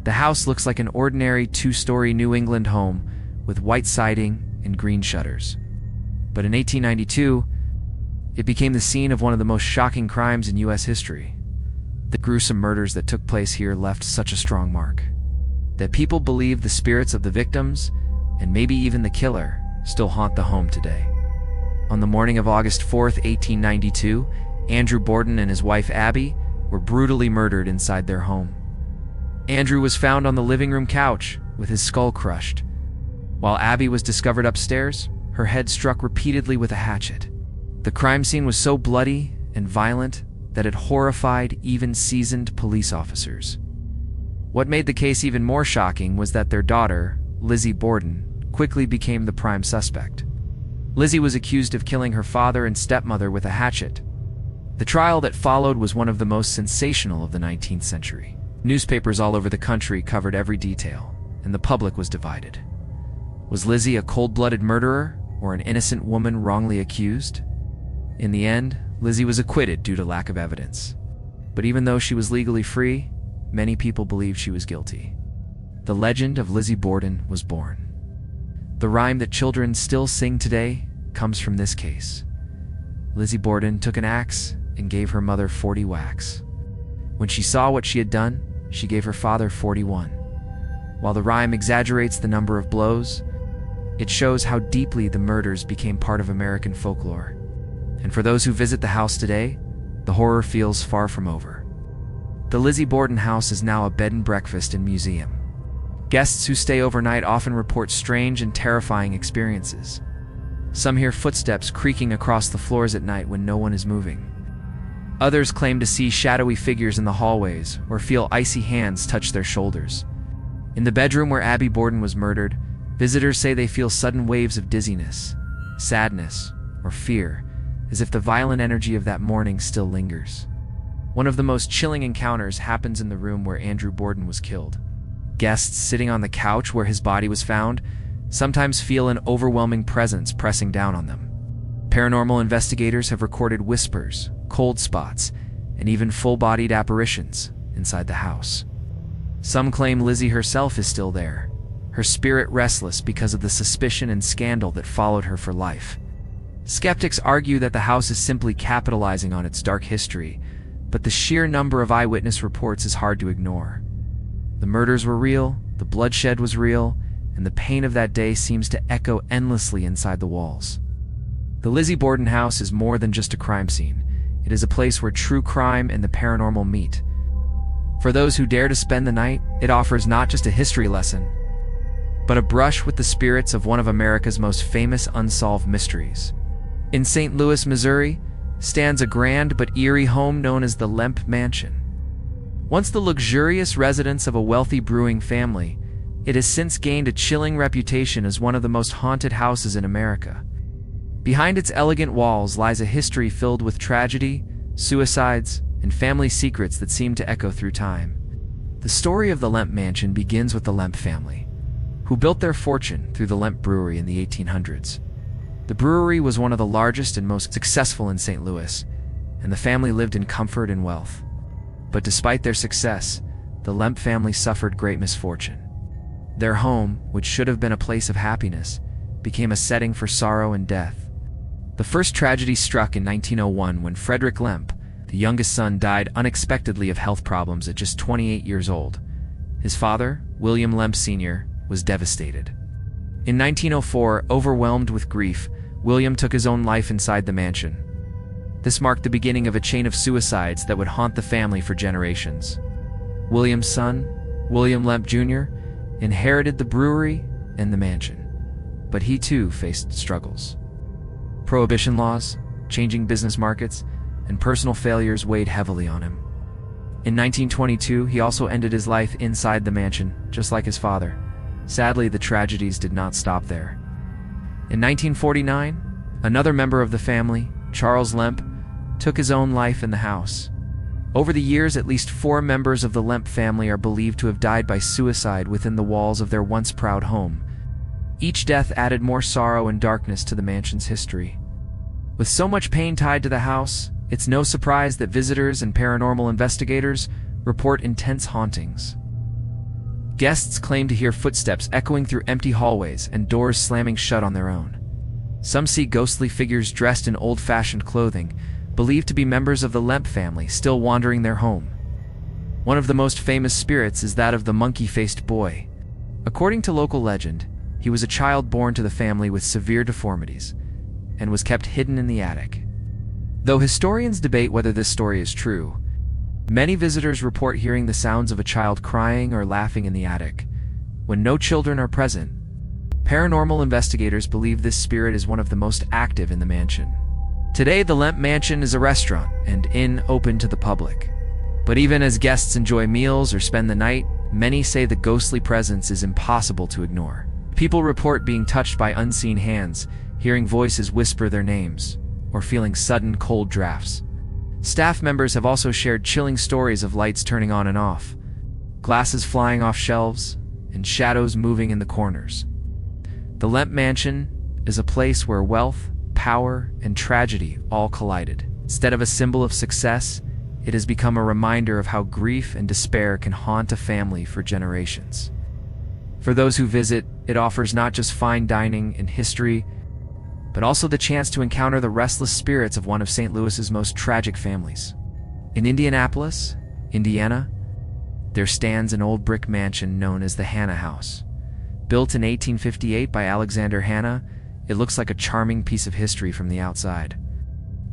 The house looks like an ordinary two-story New England home with white siding and green shutters. But in 1892, it became the scene of one of the most shocking crimes in U.S. history. The gruesome murders that took place here left such a strong mark. that people believe the spirits of the victims, and maybe even the killer, still haunt the home today. On the morning of August 4th, 1892, Andrew Borden and his wife Abby were brutally murdered inside their home. Andrew was found on the living room couch with his skull crushed, while Abby was discovered upstairs, her head struck repeatedly with a hatchet. The crime scene was so bloody and violent that it horrified even seasoned police officers. What made the case even more shocking was that their daughter, Lizzie Borden, quickly became the prime suspect. Lizzie was accused of killing her father and stepmother with a hatchet. The trial that followed was one of the most sensational of the 19th century. Newspapers all over the country covered every detail, and the public was divided. Was Lizzie a cold-blooded murderer or an innocent woman wrongly accused? In the end, Lizzie was acquitted due to lack of evidence. But even though she was legally free, many people believed she was guilty. The legend of Lizzie Borden was born. The rhyme that children still sing today comes from this case. Lizzie Borden took an axe and gave her mother 40 whacks. When she saw what she had done, she gave her father 41. While the rhyme exaggerates the number of blows, it shows how deeply the murders became part of American folklore. And for those who visit the house today, the horror feels far from over. The Lizzie Borden house is now a bed and breakfast and museum. Guests who stay overnight often report strange and terrifying experiences. Some hear footsteps creaking across the floors at night when no one is moving. Others claim to see shadowy figures in the hallways or feel icy hands touch their shoulders. In the bedroom where Abby Borden was murdered, visitors say they feel sudden waves of dizziness, sadness, or fear, as if the violent energy of that morning still lingers. One of the most chilling encounters happens in the room where Andrew Borden was killed. Guests sitting on the couch where his body was found sometimes feel an overwhelming presence pressing down on them. Paranormal investigators have recorded whispers, cold spots, and even full-bodied apparitions inside the house. Some claim Lizzie herself is still there, her spirit restless because of the suspicion and scandal that followed her for life. Skeptics argue that the house is simply capitalizing on its dark history, but the sheer number of eyewitness reports is hard to ignore. The murders were real, the bloodshed was real, and the pain of that day seems to echo endlessly inside the walls. The Lizzie Borden house is more than just a crime scene. It is a place where true crime and the paranormal meet. For those who dare to spend the night, it offers not just a history lesson, but a brush with the spirits of one of America's most famous unsolved mysteries. In St. Louis, Missouri, stands a grand but eerie home known as the Lemp Mansion. Once the luxurious residence of a wealthy brewing family, it has since gained a chilling reputation as one of the most haunted houses in America. Behind its elegant walls lies a history filled with tragedy, suicides, and family secrets that seem to echo through time. The story of the Lemp Mansion begins with the Lemp family, who built their fortune through the Lemp Brewery in the 1800s. The brewery was one of the largest and most successful in St. Louis, and the family lived in comfort and wealth. But despite their success, the Lemp family suffered great misfortune. Their home, which should have been a place of happiness, became a setting for sorrow and death. The first tragedy struck in 1901 when Frederick Lemp, the youngest son, died unexpectedly of health problems at just 28 years old. His father, William Lemp Sr., was devastated. In 1904, overwhelmed with grief, William took his own life inside the mansion. This marked the beginning of a chain of suicides that would haunt the family for generations. William's son, William Lemp Jr., inherited the brewery and the mansion, but he too faced struggles. Prohibition laws, changing business markets, and personal failures weighed heavily on him. In 1922, he also ended his life inside the mansion, just like his father. Sadly, the tragedies did not stop there. In 1949, another member of the family, Charles Lemp, took his own life in the house. Over the years, at least 4 members of the Lemp family are believed to have died by suicide within the walls of their once proud home. Each death added more sorrow and darkness to the mansion's history. With so much pain tied to the house, it's no surprise that visitors and paranormal investigators report intense hauntings. Guests claim to hear footsteps echoing through empty hallways and doors slamming shut on their own. Some see ghostly figures dressed in old-fashioned clothing, believed to be members of the Lemp family, still wandering their home. One of the most famous spirits is that of the monkey-faced boy, According to local legend, he was a child born to the family with severe deformities and was kept hidden in the attic. Though historians debate whether this story is true, many visitors report hearing the sounds of a child crying or laughing in the attic when no children are present. Paranormal investigators believe this spirit is one of the most active in the mansion. Today, the Lemp Mansion is a restaurant and inn open to the public. But even as guests enjoy meals or spend the night, many say the ghostly presence is impossible to ignore. People report being touched by unseen hands, hearing voices whisper their names, or feeling sudden cold drafts. Staff members have also shared chilling stories of lights turning on and off, glasses flying off shelves, and shadows moving in the corners. The Lemp Mansion is a place where wealth, power, and tragedy all collided. Instead of a symbol of success, it has become a reminder of how grief and despair can haunt a family for generations. For those who visit, it offers not just fine dining and history, but also the chance to encounter the restless spirits of one of St. Louis's most tragic families. In Indianapolis, Indiana, there stands an old brick mansion known as the Hanna House. Built in 1858 by Alexander Hanna, it looks like a charming piece of history from the outside.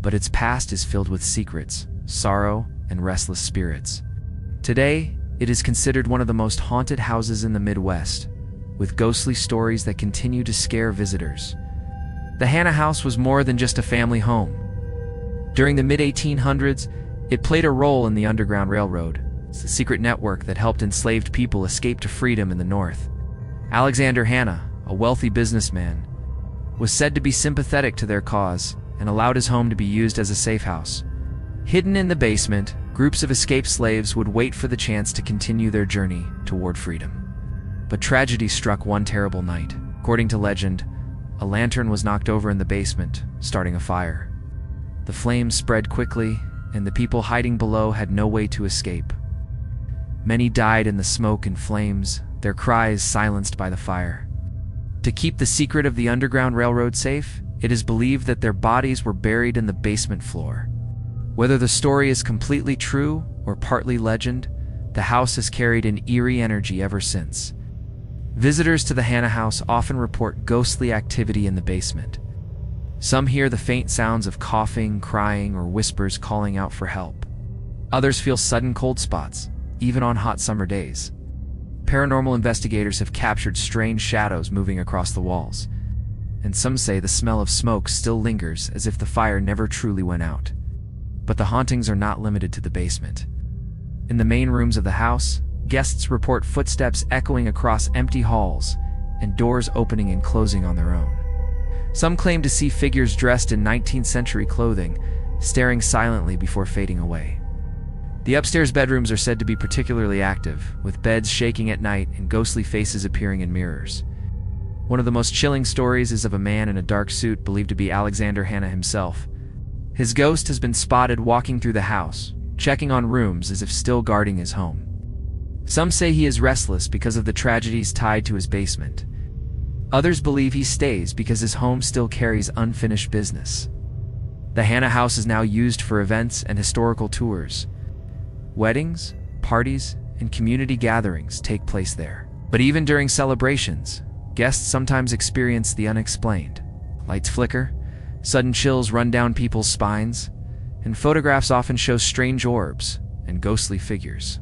But its past is filled with secrets, sorrow, and restless spirits. Today, it is considered one of the most haunted houses in the Midwest, with ghostly stories that continue to scare visitors. The Hanna House was more than just a family home. During the mid-1800s, it played a role in the Underground Railroad, a secret network that helped enslaved people escape to freedom in the North. Alexander Hanna, a wealthy businessman, was said to be sympathetic to their cause and allowed his home to be used as a safe house. Hidden in the basement, groups of escaped slaves would wait for the chance to continue their journey toward freedom. But tragedy struck one terrible night. According to legend, a lantern was knocked over in the basement, starting a fire. The flames spread quickly, and the people hiding below had no way to escape. Many died in the smoke and flames, their cries silenced by the fire. To keep the secret of the Underground Railroad safe, it is believed that their bodies were buried in the basement floor. Whether the story is completely true or partly legend, the house has carried an eerie energy ever since. Visitors to the Hanna House often report ghostly activity in the basement. Some hear the faint sounds of coughing, crying, or whispers calling out for help. Others feel sudden cold spots, even on hot summer days. Paranormal investigators have captured strange shadows moving across the walls, and some say the smell of smoke still lingers as if the fire never truly went out. But the hauntings are not limited to the basement. In the main rooms of the house, guests report footsteps echoing across empty halls and doors opening and closing on their own. Some claim to see figures dressed in 19th century clothing, staring silently before fading away. The upstairs bedrooms are said to be particularly active, with beds shaking at night and ghostly faces appearing in mirrors. One of the most chilling stories is of a man in a dark suit believed to be Alexander Hanna himself. His ghost has been spotted walking through the house, checking on rooms as if still guarding his home. Some say he is restless because of the tragedies tied to his basement. Others believe he stays because his home still carries unfinished business. The Hanna House is now used for events and historical tours. Weddings, parties, and community gatherings take place there. But even during celebrations, guests sometimes experience the unexplained. Lights flicker, sudden chills run down people's spines, and photographs often show strange orbs and ghostly figures.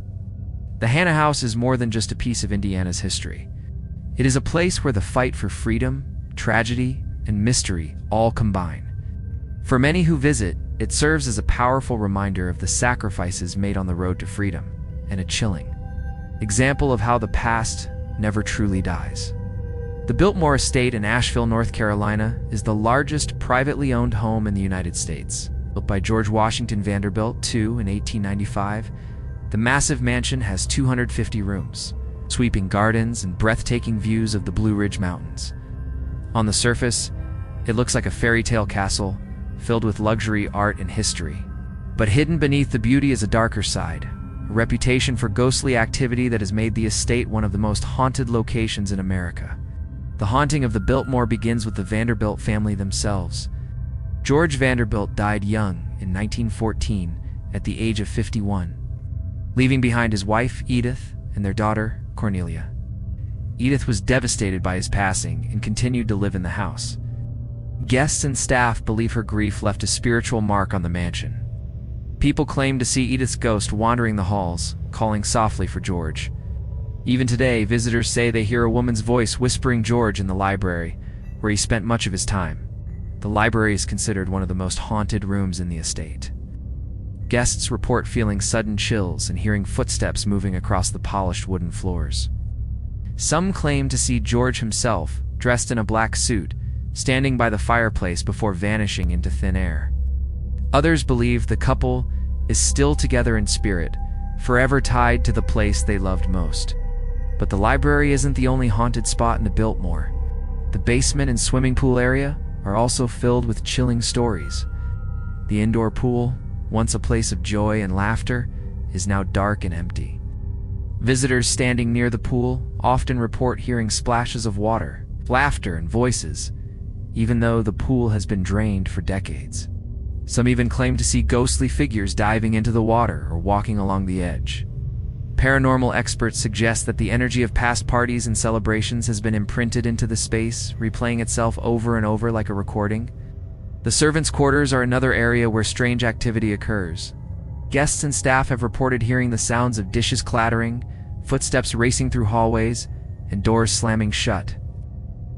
The Hanna House is more than just a piece of Indiana's history. It is a place where the fight for freedom, tragedy, and mystery all combine. For many who visit, it serves as a powerful reminder of the sacrifices made on the road to freedom, and a chilling example of how the past never truly dies. The Biltmore Estate in Asheville, North Carolina, is the largest privately owned home in the United States. Built by George Washington Vanderbilt II in 1895, the massive mansion has 250 rooms, sweeping gardens and breathtaking views of the Blue Ridge Mountains. On the surface, it looks like a fairy tale castle, filled with luxury, art, and history. But hidden beneath the beauty is a darker side, a reputation for ghostly activity that has made the estate one of the most haunted locations in America. The haunting of the Biltmore begins with the Vanderbilt family themselves. George Vanderbilt died young in 1914 at the age of 51, leaving behind his wife, Edith, and their daughter, Cornelia. Edith was devastated by his passing and continued to live in the house. Guests and staff believe her grief left a spiritual mark on the mansion. People claim to see Edith's ghost wandering the halls, calling softly for George. Even today, visitors say they hear a woman's voice whispering George in the library, where he spent much of his time. The library is considered one of the most haunted rooms in the estate. Guests report feeling sudden chills and hearing footsteps moving across the polished wooden floors. Some claim to see George himself, dressed in a black suit, standing by the fireplace before vanishing into thin air. Others believe the couple is still together in spirit, forever tied to the place they loved most. But the library isn't the only haunted spot in the Biltmore. The basement and swimming pool area are also filled with chilling stories. The indoor pool, once a place of joy and laughter, is now dark and empty. Visitors standing near the pool often report hearing splashes of water, laughter, and voices, even though the pool has been drained for decades. Some even claim to see ghostly figures diving into the water or walking along the edge. Paranormal experts suggest that the energy of past parties and celebrations has been imprinted into the space, replaying itself over and over like a recording. The servants' quarters are another area where strange activity occurs. Guests and staff have reported hearing the sounds of dishes clattering, footsteps racing through hallways, and doors slamming shut.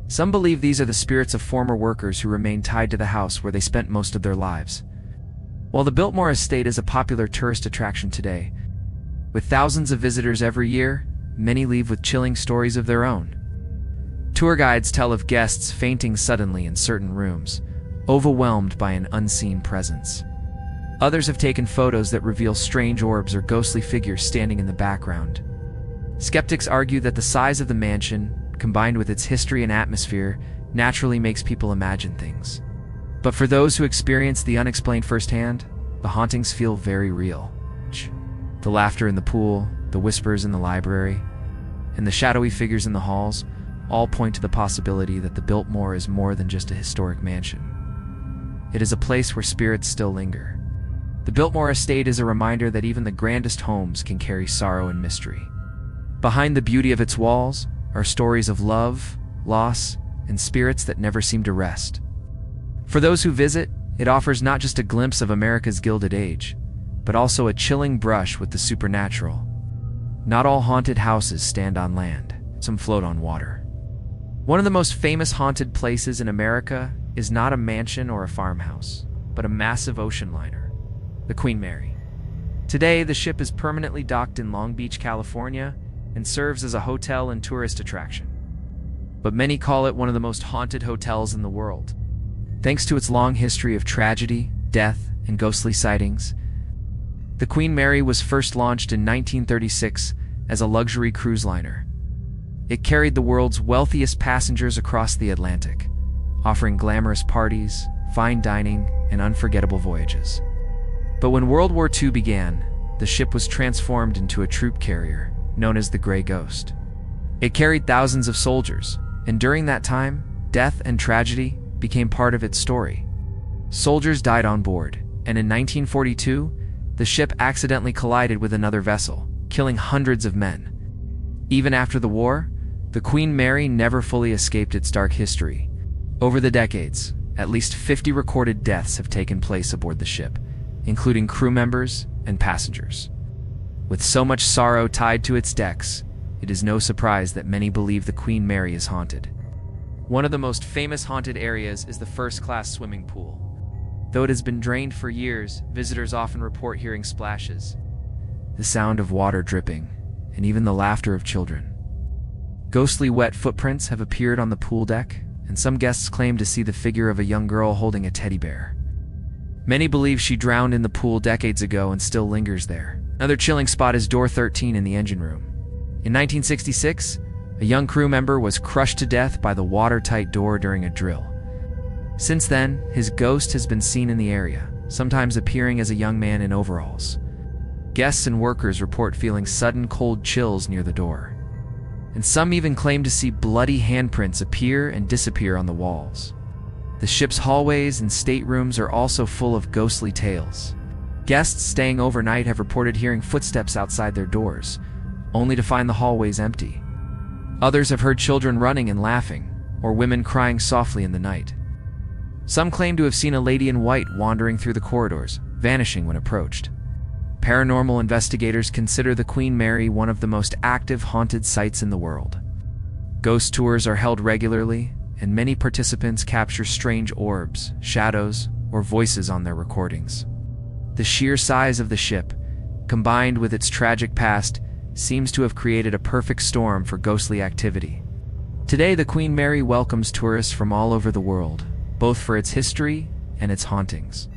Some believe these are the spirits of former workers who remain tied to the house where they spent most of their lives. While the Biltmore estate is a popular tourist attraction today, with thousands of visitors every year, many leave with chilling stories of their own. Tour guides tell of guests fainting suddenly in certain rooms, overwhelmed by an unseen presence. Others have taken photos that reveal strange orbs or ghostly figures standing in the background. Skeptics argue that the size of the mansion, combined with its history and atmosphere, naturally makes people imagine things. But for those who experience the unexplained firsthand, the hauntings feel very real. The laughter in the pool, the whispers in the library, and the shadowy figures in the halls all point to the possibility that the Biltmore is more than just a historic mansion. It is a place where spirits still linger. The Biltmore estate is a reminder that even the grandest homes can carry sorrow and mystery. Behind the beauty of its walls are stories of love, loss, and spirits that never seem to rest. For those who visit, it offers not just a glimpse of America's Gilded Age, but also a chilling brush with the supernatural. Not all haunted houses stand on land, some float on water. One of the most famous haunted places in America is not a mansion or a farmhouse, but a massive ocean liner, the Queen Mary. Today, the ship is permanently docked in Long Beach, California, and serves as a hotel and tourist attraction. But many call it one of the most haunted hotels in the world. Thanks to its long history of tragedy, death, and ghostly sightings, the Queen Mary was first launched in 1936 as a luxury cruise liner. It carried the world's wealthiest passengers across the Atlantic, offering glamorous parties, fine dining, and unforgettable voyages. But when World War II began, the ship was transformed into a troop carrier, known as the Grey Ghost. It carried thousands of soldiers, and during that time, death and tragedy became part of its story. Soldiers died on board, and in 1942, the ship accidentally collided with another vessel, killing hundreds of men. Even after the war, the Queen Mary never fully escaped its dark history. Over the decades, at least 50 recorded deaths have taken place aboard the ship, including crew members and passengers. With so much sorrow tied to its decks, it is no surprise that many believe the Queen Mary is haunted. One of the most famous haunted areas is the first-class swimming pool. Though it has been drained for years, visitors often report hearing splashes, the sound of water dripping, and even the laughter of children. Ghostly wet footprints have appeared on the pool deck, and some guests claim to see the figure of a young girl holding a teddy bear. Many believe she drowned in the pool decades ago and still lingers there. Another chilling spot is door 13 in the engine room. In 1966, a young crew member was crushed to death by the watertight door during a drill. Since then, his ghost has been seen in the area, sometimes appearing as a young man in overalls. Guests and workers report feeling sudden cold chills near the door, and some even claim to see bloody handprints appear and disappear on the walls. The ship's hallways and staterooms are also full of ghostly tales. Guests staying overnight have reported hearing footsteps outside their doors, only to find the hallways empty. Others have heard children running and laughing, or women crying softly in the night. Some claim to have seen a lady in white wandering through the corridors, vanishing when approached. Paranormal investigators consider the Queen Mary one of the most active haunted sites in the world. Ghost tours are held regularly, and many participants capture strange orbs, shadows, or voices on their recordings. The sheer size of the ship, combined with its tragic past, seems to have created a perfect storm for ghostly activity. Today, the Queen Mary welcomes tourists from all over the world, both for its history and its hauntings.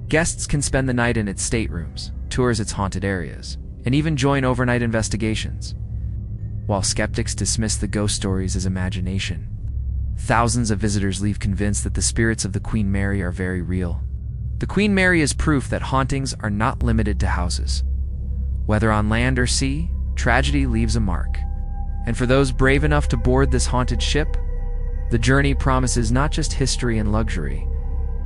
Guests can spend the night in its staterooms, tour its haunted areas, and even join overnight investigations. While skeptics dismiss the ghost stories as imagination, thousands of visitors leave convinced that the spirits of the Queen Mary are very real. The Queen Mary is proof that hauntings are not limited to houses. Whether on land or sea, tragedy leaves a mark. And for those brave enough to board this haunted ship, the journey promises not just history and luxury,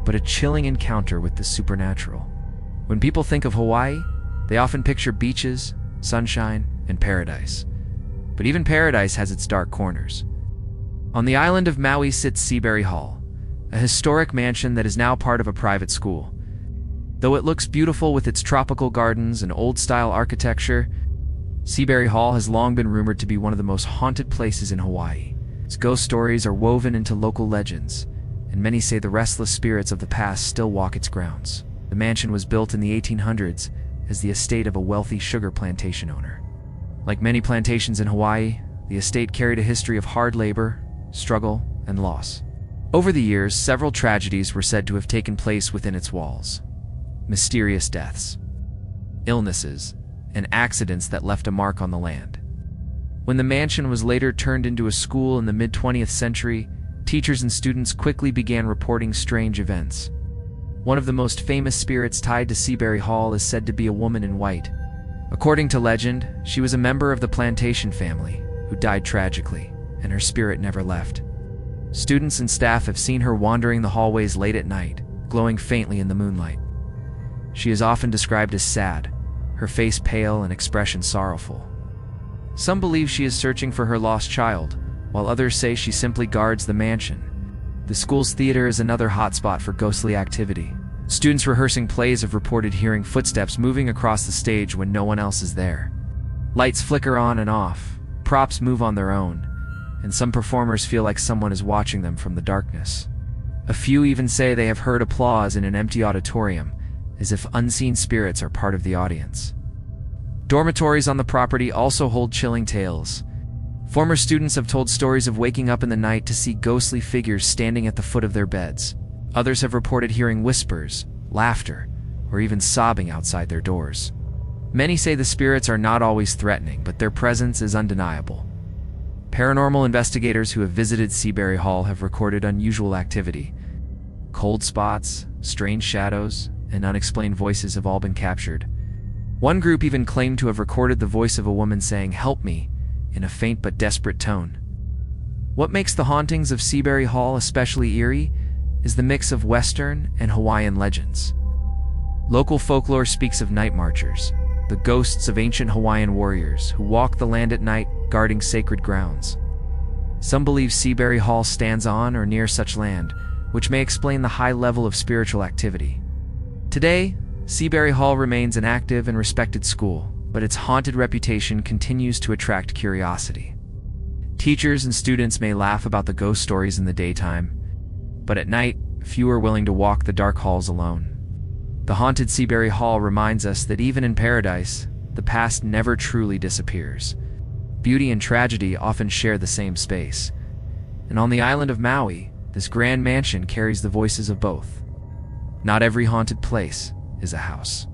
but a chilling encounter with the supernatural. When people think of Hawaii, they often picture beaches, sunshine, and paradise. But even paradise has its dark corners. On the island of Maui sits Seabury Hall, a historic mansion that is now part of a private school. Though it looks beautiful with its tropical gardens and old-style architecture, Seabury Hall has long been rumored to be one of the most haunted places in Hawaii. Its ghost stories are woven into local legends, and many say the restless spirits of the past still walk its grounds. The mansion was built in the 1800s as the estate of a wealthy sugar plantation owner. Like many plantations in Hawaii, the estate carried a history of hard labor, struggle, and loss. Over the years, several tragedies were said to have taken place within its walls. Mysterious deaths, illnesses, and accidents that left a mark on the land. When the mansion was later turned into a school in the mid-20th century, teachers and students quickly began reporting strange events. One of the most famous spirits tied to Seabury Hall is said to be a woman in white. According to legend, she was a member of the plantation family who died tragically, and her spirit never left. Students and staff have seen her wandering the hallways late at night, glowing faintly in the moonlight. She is often described as sad, her face pale and expression sorrowful. Some believe she is searching for her lost child, while others say she simply guards the mansion. The school's theater is another hotspot for ghostly activity. Students rehearsing plays have reported hearing footsteps moving across the stage when no one else is there. Lights flicker on and off, props move on their own, and some performers feel like someone is watching them from the darkness. A few even say they have heard applause in an empty auditorium, as if unseen spirits are part of the audience. Dormitories on the property also hold chilling tales. Former students have told stories of waking up in the night to see ghostly figures standing at the foot of their beds. Others have reported hearing whispers, laughter, or even sobbing outside their doors. Many say the spirits are not always threatening, but their presence is undeniable. Paranormal investigators who have visited Seabury Hall have recorded unusual activity. Cold spots, strange shadows, and unexplained voices have all been captured. One group even claimed to have recorded the voice of a woman saying, "Help me," in a faint but desperate tone. What makes the hauntings of Seabury Hall especially eerie is the mix of Western and Hawaiian legends. Local folklore speaks of night marchers, the ghosts of ancient Hawaiian warriors who walk the land at night guarding sacred grounds. Some believe Seabury Hall stands on or near such land, which may explain the high level of spiritual activity. Today, Seabury Hall remains an active and respected school, but its haunted reputation continues to attract curiosity. Teachers and students may laugh about the ghost stories in the daytime, but at night, few are willing to walk the dark halls alone. The haunted Seabury Hall reminds us that even in paradise, the past never truly disappears. Beauty and tragedy often share the same space. And on the island of Maui, this grand mansion carries the voices of both. Not every haunted place is a house.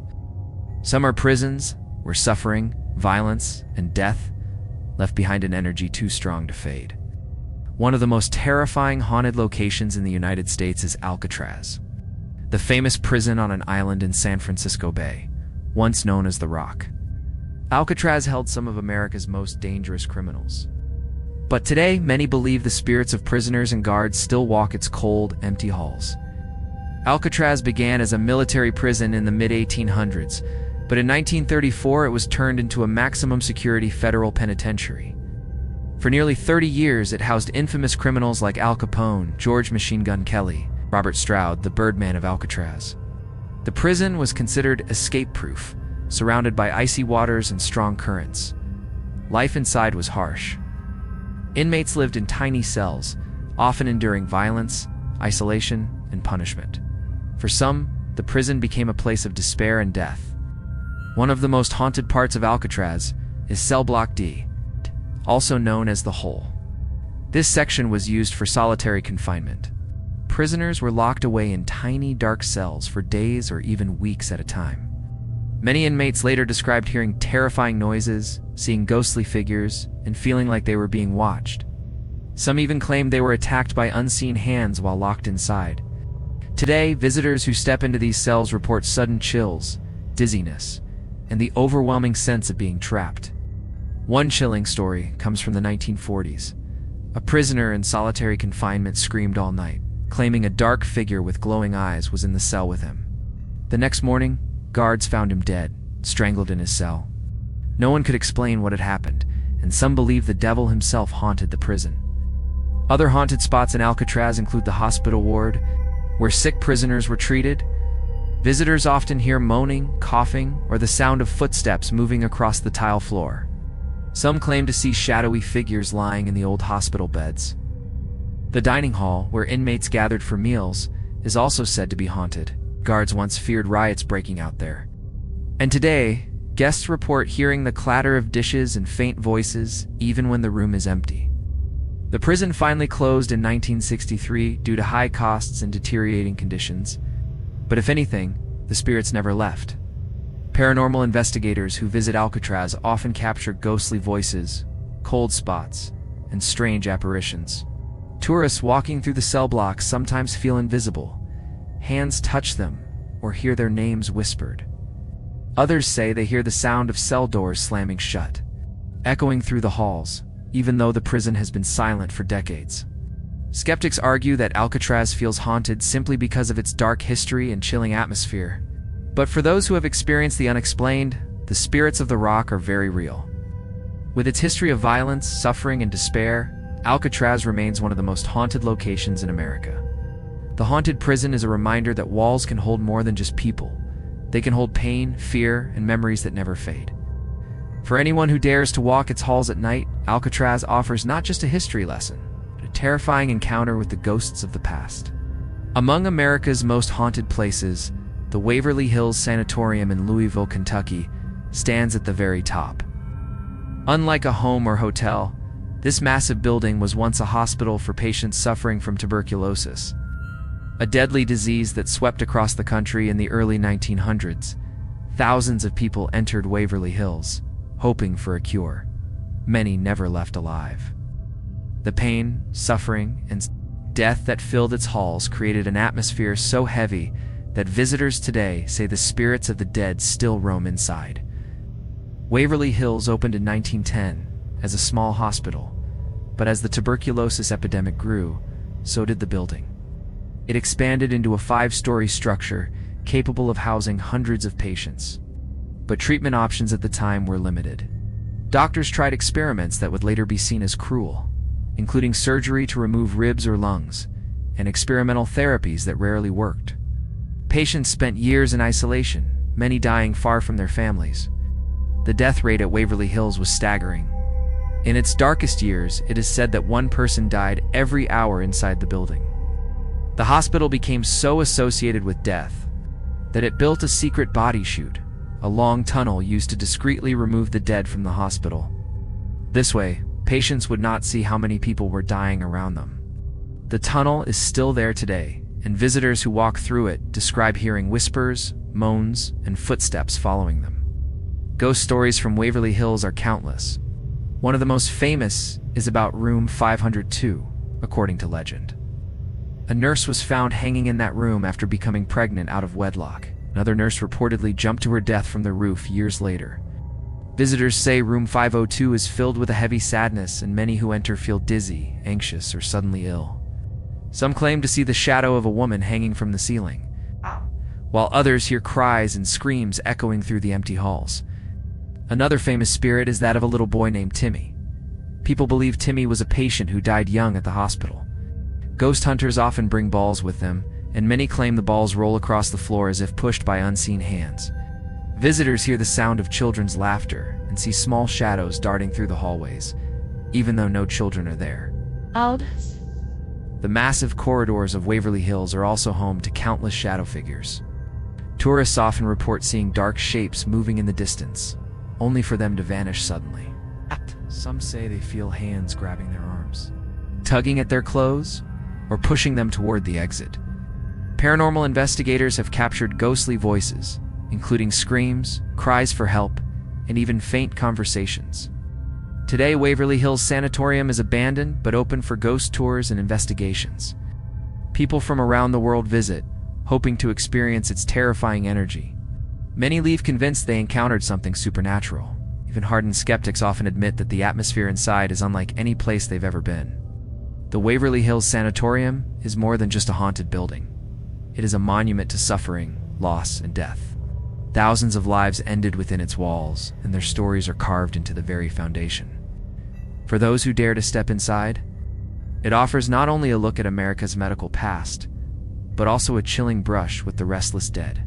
Some are prisons where suffering, violence, and death left behind an energy too strong to fade. One of the most terrifying haunted locations in the United States is Alcatraz, the famous prison on an island in San Francisco Bay, once known as the Rock. Alcatraz held some of America's most dangerous criminals. But today, many believe the spirits of prisoners and guards still walk its cold, empty halls. Alcatraz began as a military prison in the mid-1800s, but in 1934 it was turned into a maximum security federal penitentiary. For nearly 30 years, it housed infamous criminals like Al Capone, George Machine Gun Kelly, Robert Stroud, the Birdman of Alcatraz. The prison was considered escape-proof, surrounded by icy waters and strong currents. Life inside was harsh. Inmates lived in tiny cells, often enduring violence, isolation, and punishment. For some, the prison became a place of despair and death. One of the most haunted parts of Alcatraz is Cell Block D, also known as the Hole. This section was used for solitary confinement. Prisoners were locked away in tiny, dark cells for days or even weeks at a time. Many inmates later described hearing terrifying noises, seeing ghostly figures, and feeling like they were being watched. Some even claimed they were attacked by unseen hands while locked inside. Today, visitors who step into these cells report sudden chills, dizziness, and the overwhelming sense of being trapped. One chilling story comes from the 1940s. A prisoner in solitary confinement screamed all night, claiming a dark figure with glowing eyes was in the cell with him. The next morning, guards found him dead, strangled in his cell. No one could explain what had happened, and some believe the devil himself haunted the prison. Other haunted spots in Alcatraz include the hospital ward, where sick prisoners were treated. Visitors often hear moaning, coughing, or the sound of footsteps moving across the tile floor. Some claim to see shadowy figures lying in the old hospital beds. The dining hall, where inmates gathered for meals, is also said to be haunted. Guards once feared riots breaking out there. And today, guests report hearing the clatter of dishes and faint voices, even when the room is empty. The prison finally closed in 1963 due to high costs and deteriorating conditions. But if anything, the spirits never left. Paranormal investigators who visit Alcatraz often capture ghostly voices, cold spots, and strange apparitions. Tourists walking through the cell blocks sometimes feel invisible. Hands touch them, or hear their names whispered. Others say they hear the sound of cell doors slamming shut, echoing through the halls, even though the prison has been silent for decades. Skeptics argue that Alcatraz feels haunted simply because of its dark history and chilling atmosphere. But for those who have experienced the unexplained, the spirits of the rock are very real. With its history of violence, suffering, and despair, Alcatraz remains one of the most haunted locations in America. The haunted prison is a reminder that walls can hold more than just people. They can hold pain, fear, and memories that never fade. For anyone who dares to walk its halls at night, Alcatraz offers not just a history lesson, but a terrifying encounter with the ghosts of the past. Among America's most haunted places, the Waverly Hills Sanatorium in Louisville, Kentucky, stands at the very top. Unlike a home or hotel, this massive building was once a hospital for patients suffering from tuberculosis, a deadly disease that swept across the country in the early 1900s. Thousands of people entered Waverly Hills, hoping for a cure. Many never left alive. The pain, suffering, and death that filled its halls created an atmosphere so heavy that visitors today say the spirits of the dead still roam inside. Waverly Hills opened in 1910 as a small hospital, but as the tuberculosis epidemic grew, so did the building. It expanded into a 5-story structure capable of housing hundreds of patients. But treatment options at the time were limited. Doctors tried experiments that would later be seen as cruel, including surgery to remove ribs or lungs, and experimental therapies that rarely worked. Patients spent years in isolation, many dying far from their families. The death rate at Waverly Hills was staggering. In its darkest years, it is said that one person died every hour inside the building. The hospital became so associated with death that it built a secret body chute, a long tunnel used to discreetly remove the dead from the hospital. This way, patients would not see how many people were dying around them. The tunnel is still there today, and visitors who walk through it describe hearing whispers, moans, and footsteps following them. Ghost stories from Waverly Hills are countless. One of the most famous is about room 502, according to legend. A nurse was found hanging in that room after becoming pregnant out of wedlock. Another nurse reportedly jumped to her death from the roof years later. Visitors say room 502 is filled with a heavy sadness, and many who enter feel dizzy, anxious, or suddenly ill. Some claim to see the shadow of a woman hanging from the ceiling, while others hear cries and screams echoing through the empty halls. Another famous spirit is that of a little boy named Timmy, People believe Timmy was a patient who died young at the hospital. Ghost hunters often bring balls with them, and many claim the balls roll across the floor as if pushed by unseen hands. Visitors hear the sound of children's laughter and see small shadows darting through the hallways, even though no children are there. The massive corridors of Waverly Hills are also home to countless shadow figures. Tourists often report seeing dark shapes moving in the distance, only for them to vanish suddenly. Some say they feel hands grabbing their arms, tugging at their clothes, or pushing them toward the exit. Paranormal investigators have captured ghostly voices, including screams, cries for help, and even faint conversations. Today, Waverly Hills Sanatorium is abandoned but open for ghost tours and investigations. People from around the world visit, hoping to experience its terrifying energy. Many leave convinced they encountered something supernatural. Even hardened skeptics often admit that the atmosphere inside is unlike any place they've ever been. The Waverly Hills Sanatorium is more than just a haunted building. It is a monument to suffering, loss, and death. Thousands of lives ended within its walls, and their stories are carved into the very foundation. For those who dare to step inside, it offers not only a look at America's medical past, but also a chilling brush with the restless dead.